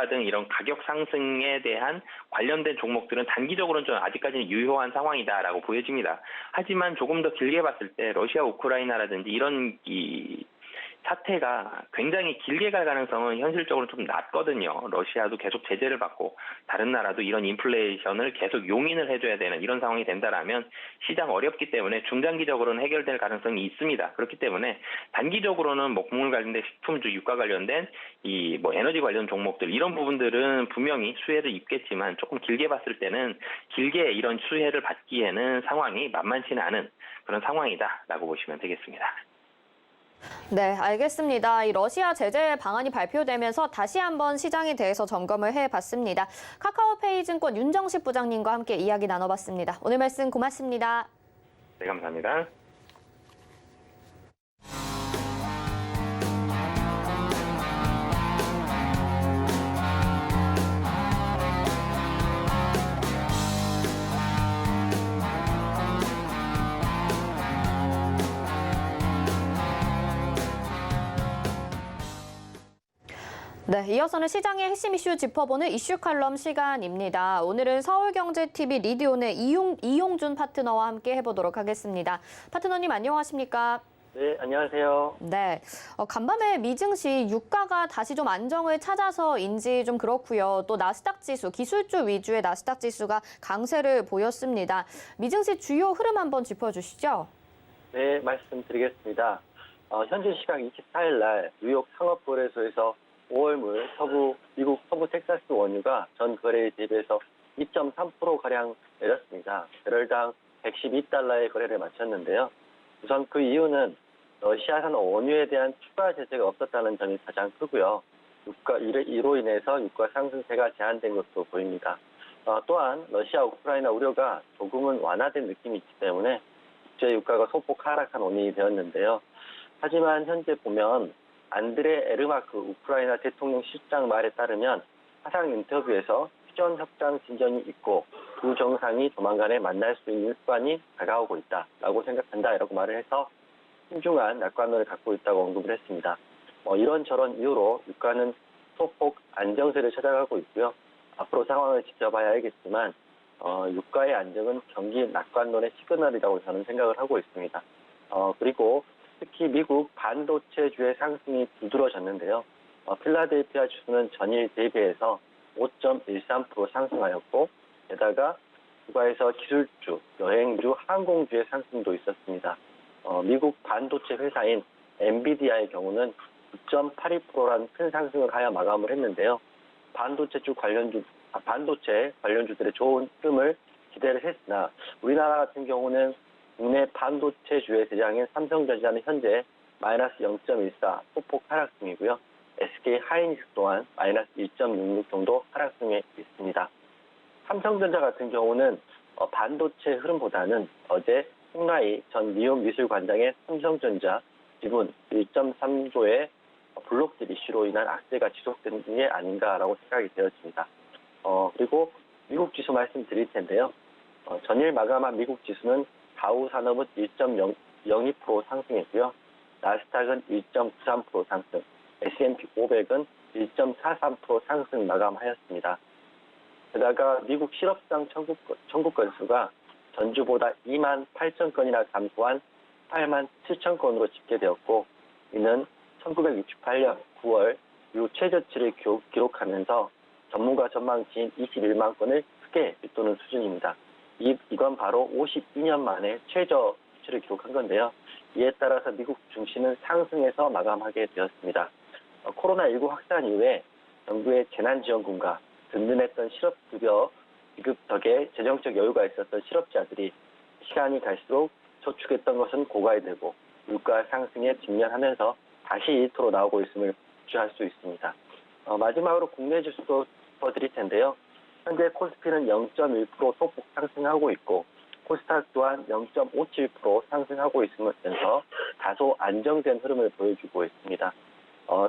등 이런 가격 상승에 대한 관련된 종목들은 단기적으로는 좀 아직까지는 유효한 상황이다라고 보여집니다. 하지만 조금 더 길게 봤을 때 러시아 우크라이나라든지 이런 사태가 굉장히 길게 갈 가능성은 현실적으로 좀 낮거든요. 러시아도 계속 제재를 받고 다른 나라도 이런 인플레이션을 계속 용인을 해줘야 되는 이런 상황이 된다라면 시장 어렵기 때문에 중장기적으로는 해결될 가능성이 있습니다. 그렇기 때문에 단기적으로는 곡물 관련된 식품주, 유가 관련된 에너지 관련 종목들 이런 부분들은 분명히 수혜를 입겠지만 조금 길게 봤을 때는 길게 이런 수혜를 받기에는 상황이 만만치는 않은 그런 상황이다라고 보시면 되겠습니다. 네, 알겠습니다. 이 러시아 제재 방안이 발표되면서 다시 한번 시장에 대해서 점검을 해봤습니다. 카카오페이 증권 윤정식 부장님과 함께 이야기 나눠봤습니다. 오늘 말씀 고맙습니다. 네, 감사합니다. 네, 이어서는 시장의 핵심 이슈 짚어보는 이슈 칼럼 시간입니다. 오늘은 서울경제TV 리디온의 이용준 파트너와 함께 해보도록 하겠습니다. 파트너님 안녕하십니까? 네, 안녕하세요. 네, 간밤에 미증시 유가가 다시 좀 안정을 찾아서인지 좀 그렇고요. 또 나스닥 지수, 기술주 위주의 나스닥 지수가 강세를 보였습니다. 미증시 주요 흐름 한번 짚어주시죠. 네, 말씀드리겠습니다. 현재 시각 24일 날 뉴욕 상업거래소에서 5월물 미국 서부 텍사스 원유가 전 거래일 대비해서 2.3%가량 내렸습니다. 배럴당 112달러의 거래를 마쳤는데요. 우선 그 이유는 러시아산 원유에 대한 추가 제재가 없었다는 점이 가장 크고요. 이로 인해서 유가 상승세가 제한된 것으로 보입니다. 또한 러시아 우크라이나 우려가 조금은 완화된 느낌이 있기 때문에 국제 유가가 소폭 하락한 원인이 되었는데요. 하지만 현재 보면 안드레 에르마크 우크라이나 대통령 실장 말에 따르면 화상 인터뷰에서 휴전 협상 진전이 있고 두 정상이 조만간에 만날 수 있는 시간이 다가오고 있다라고 생각한다라고 말을 해서 신중한 낙관론을 갖고 있다고 언급을 했습니다. 이런저런 이유로 유가는 소폭 안정세를 찾아가고 있고요. 앞으로 상황을 지켜봐야 알겠지만 유가의 안정은 경기 낙관론의 시그널이라고 저는 생각을 하고 있습니다. 그리고 특히 미국 반도체주의 상승이 두드러졌는데요. 필라델피아 지수는 전일 대비해서 5.13% 상승하였고 게다가 주가에서 기술주, 여행주, 항공주의 상승도 있었습니다. 미국 반도체 회사인 엔비디아의 경우는 9.82%라는 큰 상승을 하여 마감을 했는데요. 반도체 관련주들의 좋은 흐름을 기대를 했으나 우리나라 같은 경우는 국내 반도체주의 대장인 삼성전자는 현재 마이너스 0.14 소폭 하락 중이고요. SK 하이닉스 또한 마이너스 1.66 정도 하락 중에 있습니다. 삼성전자 같은 경우는 반도체 흐름보다는 어제 홍라이 전 니온 미술관장의 삼성전자 지분 1.3조의 블록딜 이슈로 인한 악재가 지속되는 게 아닌가라고 생각이 되었습니다. 그리고 미국 지수 말씀드릴 텐데요. 전일 마감한 미국 지수는 다우 산업은 1.02% 상승했고요. 나스닥은 1.93% 상승, S&P 500은 1.43% 상승 마감하였습니다. 게다가 미국 실업수당 청구 건수가 전주보다 2만 8천 건이나 감소한 18만 7천 건으로 집계되었고, 이는 1968년 9월 이후 최저치를 기록하면서 전문가 전망치인 21만 건을 크게 밑도는 수준입니다. 이건 바로 52년 만에 최저치를 기록한 건데요. 이에 따라서 미국 증시는 상승해서 마감하게 되었습니다. 코로나19 확산 이후에 정부의 재난지원금과 든든했던 실업급여 지급 덕에 재정적 여유가 있었던 실업자들이 시간이 갈수록 저축했던 것은 고갈되고 물가 상승에 직면하면서 다시 일터로 나오고 있음을 주시할 수 있습니다. 마지막으로 국내 지수도 짚어드릴 텐데요. 현재 코스피는 0.1% 소폭 상승하고 있고 코스닥 또한 0.57% 상승하고 있으면서 다소 안정된 흐름을 보여주고 있습니다.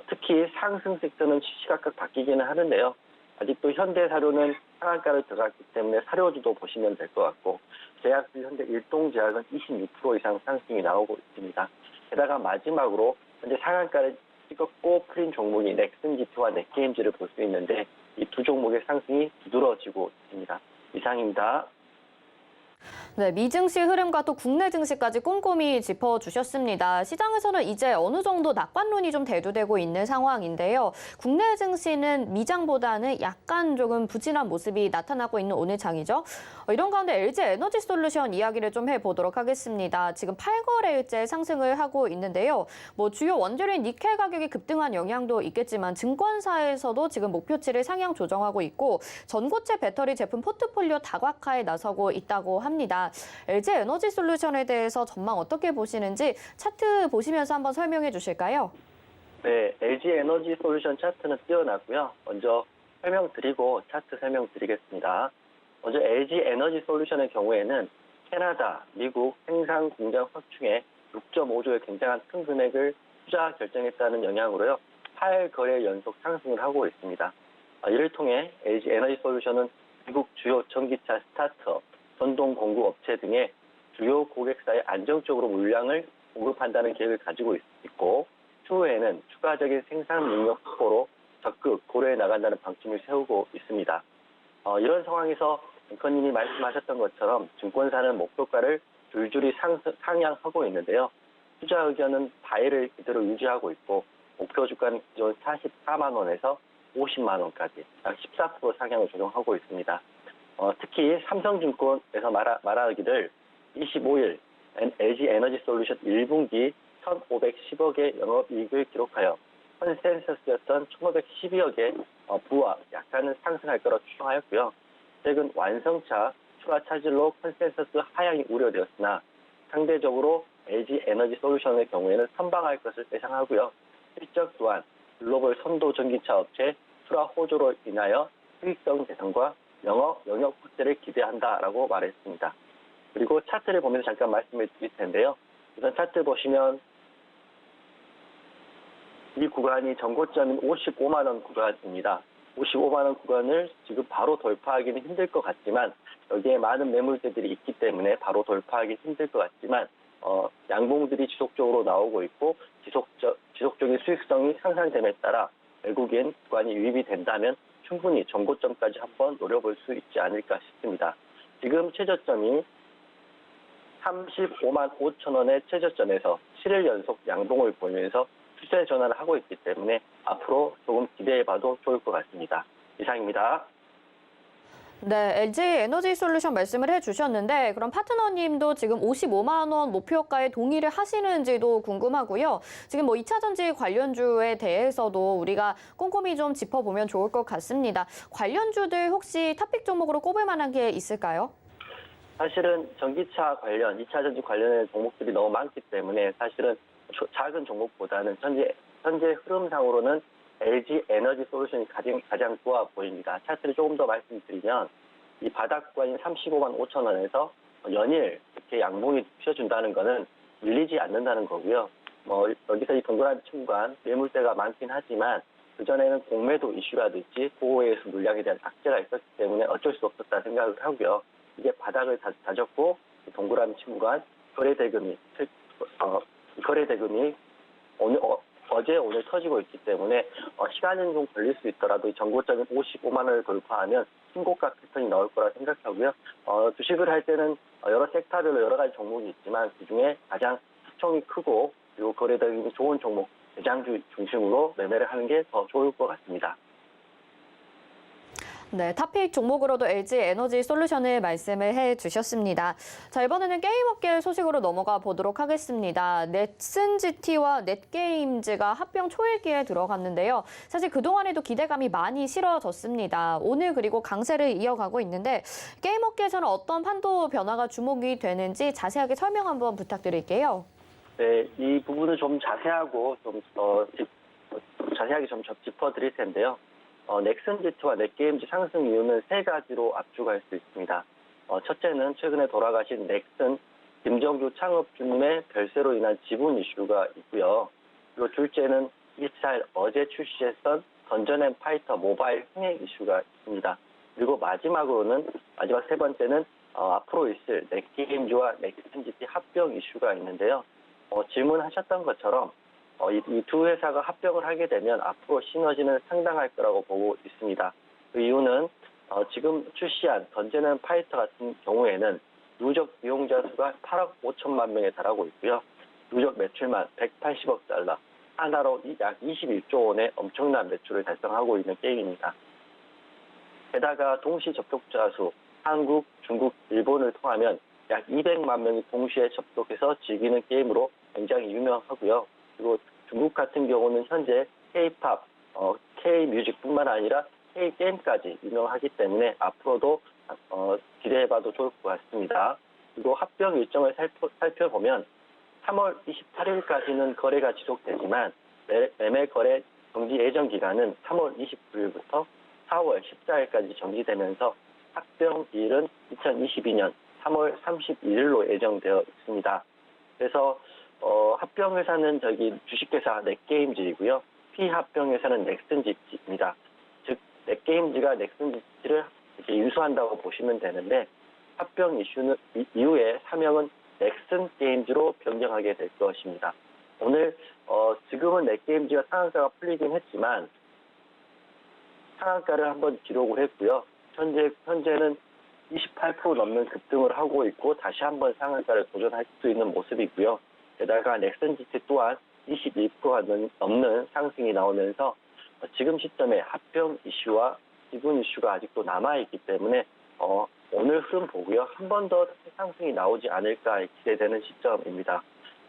특히 상승 섹터는 시시각각 바뀌기는 하는데요. 아직도 현대사료는 상한가를 들어갔기 때문에 사료주도 보시면 될 것 같고 제약주 현재 일동제약은 26% 이상 상승이 나오고 있습니다. 게다가 마지막으로 현재 상한가를 찍었고 풀린 종목이 넥슨GP와 넷게임즈를 볼 수 있는데 이 두 종목의 상승이 두드러지고 있습니다. 이상입니다. 네, 미증시 흐름과 또 국내 증시까지 꼼꼼히 짚어주셨습니다. 시장에서는 이제 어느 정도 낙관론이 좀 대두되고 있는 상황인데요. 국내 증시는 미장보다는 약간 조금 부진한 모습이 나타나고 있는 오늘 장이죠. 이런 가운데 LG에너지솔루션 이야기를 좀 해보도록 하겠습니다. 지금 8거래일째 상승을 하고 있는데요. 주요 원재료인 니켈 가격이 급등한 영향도 있겠지만 증권사에서도 지금 목표치를 상향 조정하고 있고 전고체 배터리 제품 포트폴리오 다각화에 나서고 있다고 합니다. LG에너지솔루션에 대해서 전망 어떻게 보시는지 차트 보시면서 한번 설명해 주실까요? 네, LG에너지솔루션 차트는 뛰어나고요. 먼저 설명드리고 차트 설명드리겠습니다. 먼저 LG에너지솔루션의 경우에는 캐나다, 미국 생산 공장 확충에 6.5조의 굉장한 큰 금액을 투자 결정했다는 영향으로요. 8거래 연속 상승을 하고 있습니다. 이를 통해 LG에너지솔루션은 미국 주요 전기차 스타트업, 전동 공구 업체 등의 주요 고객사에 안정적으로 물량을 공급한다는 계획을 가지고 있고 추후에는 추가적인 생산 능력 확보로 적극 고려해 나간다는 방침을 세우고 있습니다. 이런 상황에서 앵커님이 말씀하셨던 것처럼 증권사는 목표가를 줄줄이 상향하고 있는데요. 투자 의견은 바이를 그대로 유지하고 있고 목표 주가는 기존 44만 원에서 50만 원까지 약 14% 상향을 조정하고 있습니다. 특히 삼성증권에서 말하기를 25일 LG에너지솔루션 1분기 1,510억의 영업이익을 기록하여 컨센서스였던 1,512억의 부와 약간은 상승할 거라 추정하였고요. 최근 완성차 추가 차질로 컨센서스 하향이 우려되었으나 상대적으로 LG에너지솔루션의 경우에는 선방할 것을 예상하고요. 실적 또한 글로벌 선도 전기차 업체 출하 호조로 인하여 수익성 개선과 영업 영역 확대를 기대한다라고 말했습니다. 그리고 차트를 보면서 잠깐 말씀을 드릴 텐데요. 우선 차트 보시면 이 구간이 전고점인 55만 원 구간입니다. 55만 원 구간을 지금 바로 돌파하기는 힘들 것 같지만 여기에 많은 매물대들이 있기 때문에 바로 돌파하기 힘들 것 같지만 양봉들이 지속적으로 나오고 있고 지속적인 수익성이 상상됨에 따라 결국엔 구간이 유입이 된다면 충분히 전고점까지 한번 노려볼 수 있지 않을까 싶습니다. 지금 최저점이 35만 5천 원의 최저점에서 7일 연속 양봉을 보이면서 추세 전환을 하고 있기 때문에 앞으로 조금 기대해봐도 좋을 것 같습니다. 이상입니다. 네, LG에너지솔루션 말씀을 해주셨는데 그럼 파트너님도 지금 55만 원 목표가에 동의를 하시는지도 궁금하고요. 지금 2차전지 관련주에 대해서도 우리가 꼼꼼히 좀 짚어보면 좋을 것 같습니다. 관련주들 혹시 탑픽 종목으로 꼽을 만한 게 있을까요? 사실은 전기차 관련, 2차전지 관련된 종목들이 너무 많기 때문에 사실은 작은 종목보다는 현재 흐름상으로는 LG에너지솔루션이 가장 좋아 보입니다. 차트를 조금 더 말씀드리면 이 바닥권인 35만 5천 원에서 연일 이렇게 양봉이 펴준다는 거는 밀리지 않는다는 거고요. 여기서 이 동그라미 층간 매물대가 많긴 하지만 그전에는 공매도 이슈라든지 보호에서 물량에 대한 악재가 있었기 때문에 어쩔 수 없었다 생각을 하고요. 이게 바닥을 다졌고 동그라미 층간 거래대금이 어제 오늘 터지고 있기 때문에 시간은 좀 걸릴 수 있더라도 전고점인 55만 원을 돌파하면 신고가 패턴이 나올 거라 생각하고요. 주식을 할 때는 여러 섹터별로 여러 가지 종목이 있지만 그중에 가장 시총이 크고 그리고 거래대금이 좋은 종목 대장주 중심으로 매매를 하는 게 더 좋을 것 같습니다. 네, 탑픽 종목으로도 LG 에너지 솔루션을 말씀을 해주셨습니다. 자, 이번에는 게임업계 소식으로 넘어가 보도록 하겠습니다. 넷슨GT와 넷게임즈가 합병 초일기에 들어갔는데요. 사실 그동안에도 기대감이 많이 실어졌습니다. 오늘 그리고 강세를 이어가고 있는데 게임업계에서는 어떤 판도 변화가 주목이 되는지 자세하게 설명 한번 부탁드릴게요. 네, 이 부분을 좀 자세하고 자세하게 좀 짚어드릴 텐데요. 넥슨GT와 넷게임즈 상승 이유는 세 가지로 압축할 수 있습니다. 첫째는 최근에 돌아가신 넥슨 김정주 창업주님의 별세로 인한 지분 이슈가 있고요. 그리고 둘째는 24일 어제 출시했던 던전 앤 파이터 모바일 흥행 이슈가 있습니다. 그리고 마지막 세 번째는 앞으로 있을 넷게임즈와 넥슨GT 합병 이슈가 있는데요. 질문하셨던 것처럼 이 두 회사가 합병을 하게 되면 앞으로 시너지는 상당할 거라고 보고 있습니다. 그 이유는 지금 출시한 던전 앤 파이터 같은 경우에는 누적 이용자 수가 8억 5천만 명에 달하고 있고요. 누적 매출만 180억 달러, 하나로 약 21조 원의 엄청난 매출을 달성하고 있는 게임입니다. 게다가 동시 접속자 수, 한국, 중국, 일본을 통하면 약 200만 명이 동시에 접속해서 즐기는 게임으로 굉장히 유명하고요. 그리고 중국 같은 경우는 현재 K-팝, K-뮤직뿐만 아니라 K-게임까지 유명하기 때문에 앞으로도 기대해봐도 좋을 것 같습니다. 그리고 합병 일정을 살펴보면 3월 28일까지는 거래가 지속되지만 매매 거래 정지 예정 기간은 3월 29일부터 4월 14일까지 정지되면서 합병 기일은 2022년 3월 31일로 예정되어 있습니다. 그래서 합병 회사는 주식회사 넷게임즈이고요. 피합병 회사는 넥슨GT입니다. 즉 넷게임즈가 넥슨GT를 인수한다고 보시면 되는데 합병 이후에 사명은 넥슨게임즈로 변경하게 될 것입니다. 오늘 지금은 넷게임즈가 상한가가 풀리긴 했지만 상한가를 한번 기록을 했고요. 현재는 28% 넘는 급등을 하고 있고 다시 한번 상한가를 도전할 수 있는 모습이고요. 게다가 넥슨GT 또한 22%가 넘는 상승이 나오면서 지금 시점에 합병 이슈와 지분 이슈가 아직도 남아있기 때문에 오늘 흐름 보고요. 한 번 더 상승이 나오지 않을까 기대되는 시점입니다.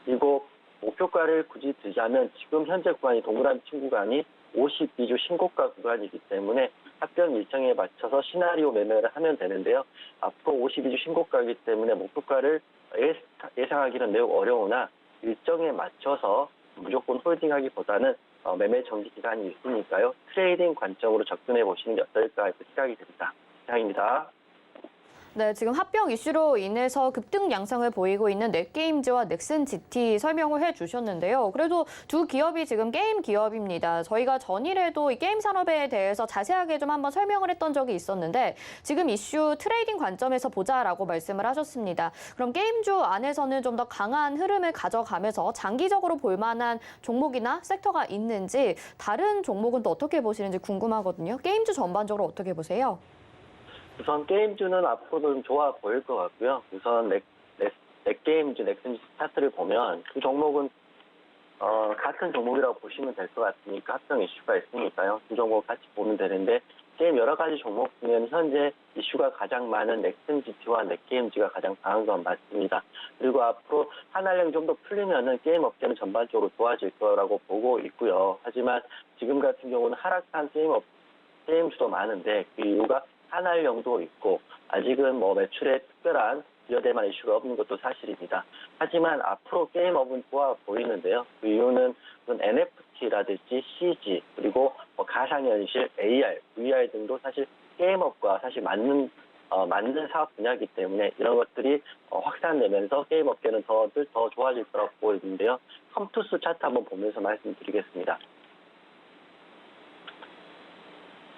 그리고 목표가를 굳이 들자면 지금 현재 구간이 동그라미 친 구간이 52주 신고가 구간이기 때문에 합병 일정에 맞춰서 시나리오 매매를 하면 되는데요. 앞으로 52주 신고가이기 때문에 목표가를 예상하기는 매우 어려우나 일정에 맞춰서 무조건 홀딩하기보다는 매매 정지 기간이 있으니까요. 트레이딩 관점으로 접근해 보시는 게 어떨까 생각이 듭니다. 이상입니다. 네, 지금 합병 이슈로 인해서 급등 양상을 보이고 있는 넷게임즈와 넥슨GT 설명을 해주셨는데요. 그래도 두 기업이 지금 게임 기업입니다. 저희가 전일에도 이 게임 산업에 대해서 자세하게 좀 한번 설명을 했던 적이 있었는데 지금 이슈 트레이딩 관점에서 보자라고 말씀을 하셨습니다. 그럼 게임주 안에서는 좀 더 강한 흐름을 가져가면서 장기적으로 볼 만한 종목이나 섹터가 있는지 다른 종목은 또 어떻게 보시는지 궁금하거든요. 게임주 전반적으로 어떻게 보세요? 우선 게임주는 앞으로도 좀 좋아 보일 것 같고요. 우선 넷게임즈, 넥슨GT 차트를 보면 그 종목은 같은 종목이라고 보시면 될 것 같으니까 합병 이슈가 있으니까요. 두 종목 같이 보면 되는데 게임 여러 가지 종목 중에는 현재 이슈가 가장 많은 넥슨GT와 넷게임즈가 가장 강한 건 맞습니다. 그리고 앞으로 한알령이 좀 더 풀리면은 게임 업계는 전반적으로 좋아질 거라고 보고 있고요. 하지만 지금 같은 경우는 하락한 게임주도 많은데 그 이유가 한알령도 있고 아직은 매출에 특별한 기여될 만한 이슈가 없는 것도 사실입니다. 하지만 앞으로 게임업은 좋아 보이는데요. 그 이유는 NFT라든지 CG 그리고 가상현실, AR, VR 등도 사실 게임업과 사실 맞는 사업 분야이기 때문에 이런 것들이 확산되면서 게임업계는 더 좋아질 거라고 보이는데요. 컴투스 차트 한번 보면서 말씀드리겠습니다.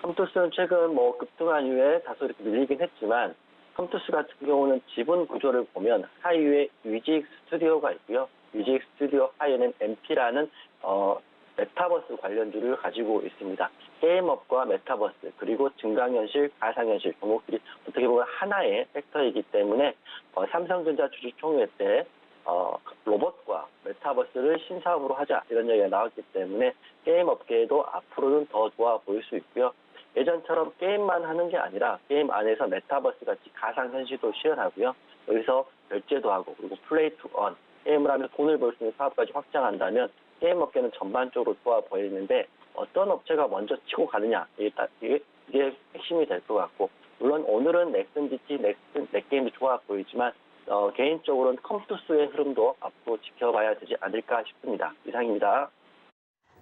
컴투스는 최근 급등한 이후에 다소 이렇게 밀리긴 했지만 컴투스 같은 경우는 지분 구조를 보면 하위에 뮤직 스튜디오가 있고요. 뮤직 스튜디오 하위에는 MP라는 메타버스 관련주를 가지고 있습니다. 게임업과 메타버스 그리고 증강현실, 가상현실 종목들이 어떻게 보면 하나의 섹터이기 때문에 삼성전자 주주총회 때 로봇과 메타버스를 신사업으로 하자 이런 얘기가 나왔기 때문에 게임 업계에도 앞으로는 더 좋아 보일 수 있고요. 예전처럼 게임만 하는 게 아니라 게임 안에서 메타버스 같이 가상현실도 시연하고요. 여기서 결제도 하고 그리고 플레이 투 원, 게임을 하면 돈을 벌 수 있는 사업까지 확장한다면 게임 업계는 전반적으로 좋아 보이는데 어떤 업체가 먼저 치고 가느냐 이게 핵심이 될 것 같고 물론 오늘은 넥슨 GT, 넥게임이 좋아 보이지만 개인적으로는 컴투스의 흐름도 앞으로 지켜봐야 되지 않을까 싶습니다. 이상입니다.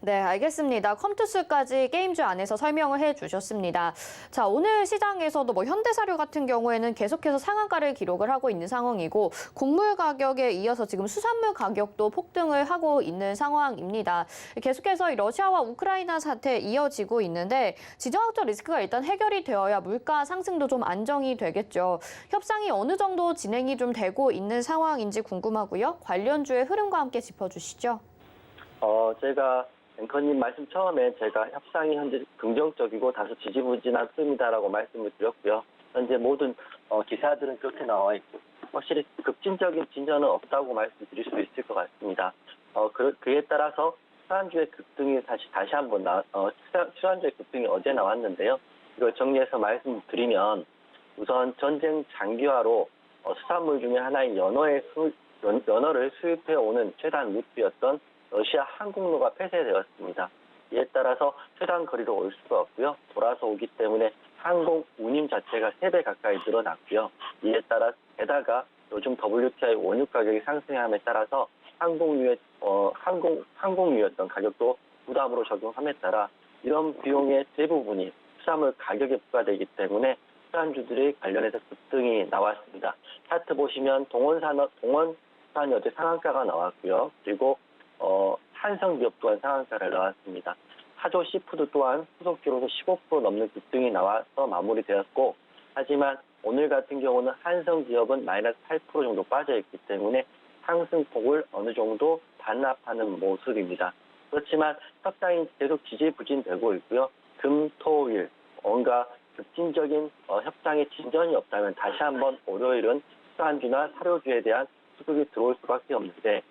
네, 알겠습니다. 컴투스까지 게임주 안에서 설명을 해주셨습니다. 자, 오늘 시장에서도 현대사료 같은 경우에는 계속해서 상한가를 기록을 하고 있는 상황이고 곡물 가격에 이어서 지금 수산물 가격도 폭등을 하고 있는 상황입니다. 계속해서 이 러시아와 우크라이나 사태 이어지고 있는데 지정학적 리스크가 일단 해결이 되어야 물가 상승도 좀 안정이 되겠죠. 협상이 어느 정도 진행이 좀 되고 있는 상황인지 궁금하고요. 관련주의 흐름과 함께 짚어주시죠. 제가 앵커님 말씀 처음에 제가 협상이 현재 긍정적이고 다소 지지부진한 흐름이다라고 말씀을 드렸고요. 현재 모든 기사들은 그렇게 나와 있고 확실히 급진적인 진전은 없다고 말씀드릴 수 있을 것 같습니다. 그에 따라서 수산주의 급등이 다시 한번 수산주의 급등이 어제 나왔는데요. 이걸 정리해서 말씀드리면 우선 전쟁 장기화로 수산물 중에 하나인 연어를 수입해 오는 최단 루트였던 러시아 항공로가 폐쇄되었습니다. 이에 따라서 최단 거리로 올 수가 없고요. 돌아서 오기 때문에 항공 운임 자체가 3배 가까이 늘어났고요. 이에 따라 게다가 요즘 WTI 원유 가격이 상승함에 따라서 항공유였던 가격도 부담으로 적용함에 따라 이런 비용의 대부분이 수산물 가격에 부과되기 때문에 수산주들이 관련해서 급등이 나왔습니다. 차트 보시면 동원산이 어제 상한가가 나왔고요. 그리고 한성기업 또한 상한가를 나왔습니다. 하조 시푸드 또한 후속기로서 15% 넘는 급등이 나와서 마무리되었고 하지만 오늘 같은 경우는 한성기업은 마이너스 8% 정도 빠져있기 때문에 상승폭을 어느 정도 반납하는 모습입니다. 그렇지만 협상이 계속 지지부진되고 있고요. 금, 토, 일 뭔가 급진적인 협상의 진전이 없다면 다시 한번 월요일은 수산주나 사료주에 대한 수급이 들어올 수밖에 없는데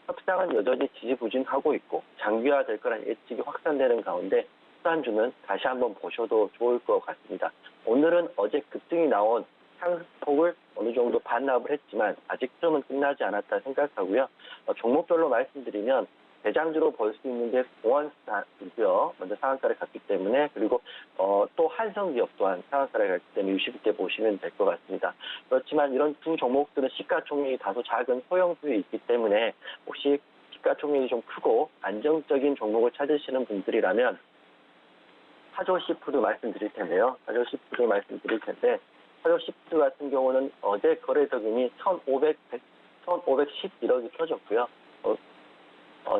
협상은 여전히 지지부진하고 있고 장기화될 거란 예측이 확산되는 가운데 수산주는 다시 한번 보셔도 좋을 것 같습니다. 오늘은 어제 급등이 나온 상승폭을 어느 정도 반납을 했지만 아직 흐름은 끝나지 않았다 생각하고요. 종목별로 말씀드리면 대장주로 볼 수 있는 게 공원이고요. 먼저 상한가를 갔기 때문에 그리고 또 한성기업 또한 상한가를 갔기 때문에 유심있게 보시면 될 것 같습니다. 그렇지만 이런 두 종목들은 시가총액이 다소 작은 소형주에 있기 때문에 혹시 시가총액이 좀 크고 안정적인 종목을 찾으시는 분들이라면 하조시푸드 말씀드릴 텐데요. 하조시푸드 같은 경우는 어제 거래대금이 1,511억이 터졌고요.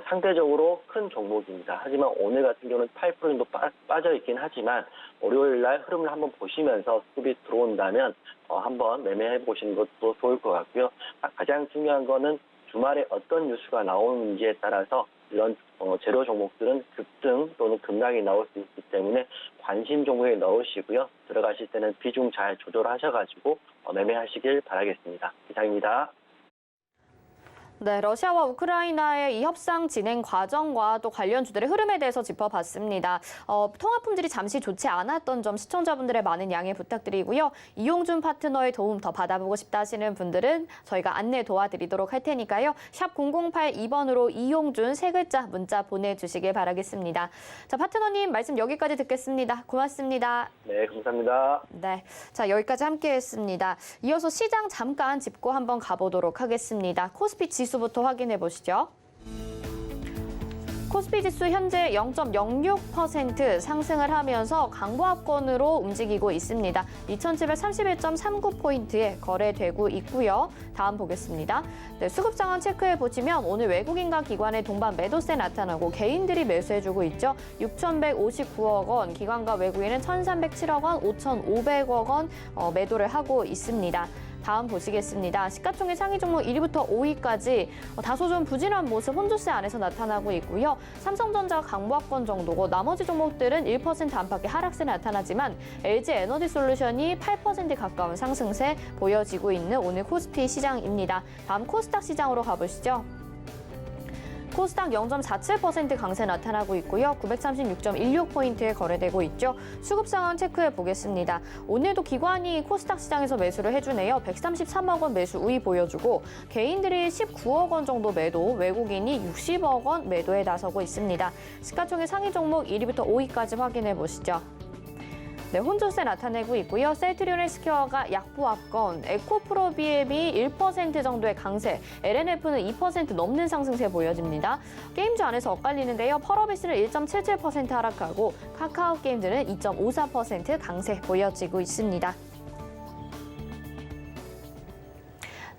상대적으로 큰 종목입니다. 하지만 오늘 같은 경우는 8% 정도 빠져있긴 하지만 월요일 날 흐름을 한번 보시면서 수급이 들어온다면 한번 매매해 보시는 것도 좋을 것 같고요. 가장 중요한 거는 주말에 어떤 뉴스가 나오는지에 따라서 이런 재료 종목들은 급등 또는 급락이 나올 수 있기 때문에 관심 종목에 넣으시고요. 들어가실 때는 비중 잘 조절하셔가지고 매매하시길 바라겠습니다. 이상입니다. 네, 러시아와 우크라이나의 이 협상 진행 과정과 또 관련주들의 흐름에 대해서 짚어봤습니다. 통화품질이 잠시 좋지 않았던 점 시청자분들의 많은 양해 부탁드리고요. 이용준 파트너의 도움 더 받아보고 싶다 하시는 분들은 저희가 안내 도와드리도록 할 테니까요. 샵 0082번으로 이용준 세 글자 문자 보내주시길 바라겠습니다. 자, 파트너님 말씀 여기까지 듣겠습니다. 고맙습니다. 네, 감사합니다. 네, 자 여기까지 함께했습니다. 이어서 시장 잠깐 짚고 한번 가보도록 하겠습니다. 코스피 지수부터 확인해 보시죠. 코스피 지수 현재 0.06% 상승을 하면서 강보합권으로 움직이고 있습니다. 2731.39포인트에 거래되고 있고요. 다음 보겠습니다. 네, 수급 상황 체크해 보시면 오늘 외국인과 기관의 동반 매도세 나타나고 개인들이 매수해주고 있죠. 6,159억 원, 기관과 외국인은 1,307억 원, 5,500억 원 매도를 하고 있습니다. 다음 보시겠습니다. 시가총액 상위 종목 1위부터 5위까지 다소 좀 부진한 모습 혼조세 안에서 나타나고 있고요. 삼성전자 강보합권 정도고 나머지 종목들은 1% 안팎의 하락세 나타나지만 LG에너지솔루션이 8% 가까운 상승세 보여지고 있는 오늘 코스피 시장입니다. 다음 코스닥 시장으로 가보시죠. 코스닥 0.47% 강세 나타나고 있고요. 936.16포인트에 거래되고 있죠. 수급 상황 체크해 보겠습니다. 오늘도 기관이 코스닥 시장에서 매수를 해주네요. 133억 원 매수 우위 보여주고 개인들이 19억 원 정도 매도, 외국인이 60억 원 매도에 나서고 있습니다. 시가총액 상위 종목 1위부터 5위까지 확인해 보시죠. 네, 혼조세 나타내고 있고요. 셀트리온헬스케어가 약보합권, 에코프로비엠이 1% 정도의 강세, LNF는 2% 넘는 상승세 보여집니다. 게임주 안에서 엇갈리는데요. 펄어비스는 1.77% 하락하고 카카오게임즈는 2.54% 강세 보여지고 있습니다.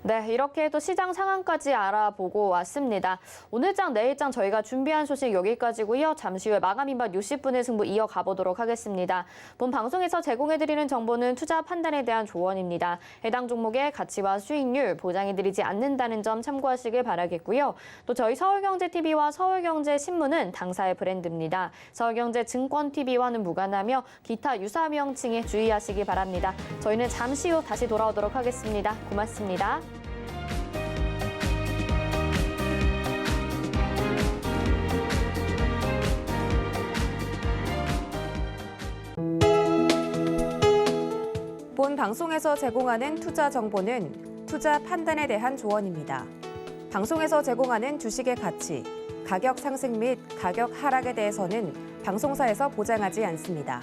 네, 이렇게 또 시장 상황까지 알아보고 왔습니다. 오늘장, 내일장 저희가 준비한 소식 여기까지고요. 잠시 후에 마감 임박 60분의 승부 이어가 보도록 하겠습니다. 본 방송에서 제공해드리는 정보는 투자 판단에 대한 조언입니다. 해당 종목의 가치와 수익률 보장해드리지 않는다는 점 참고하시길 바라겠고요. 또 저희 서울경제TV와 서울경제신문은 당사의 브랜드입니다. 서울경제증권TV와는 무관하며 기타 유사 명칭에 주의하시기 바랍니다. 저희는 잠시 후 다시 돌아오도록 하겠습니다. 고맙습니다. 본 방송에서 제공하는 투자 정보는 투자 판단에 대한 조언입니다. 방송에서 제공하는 주식의 가치, 가격 상승 및 가격 하락에 대해서는 방송사에서 보장하지 않습니다.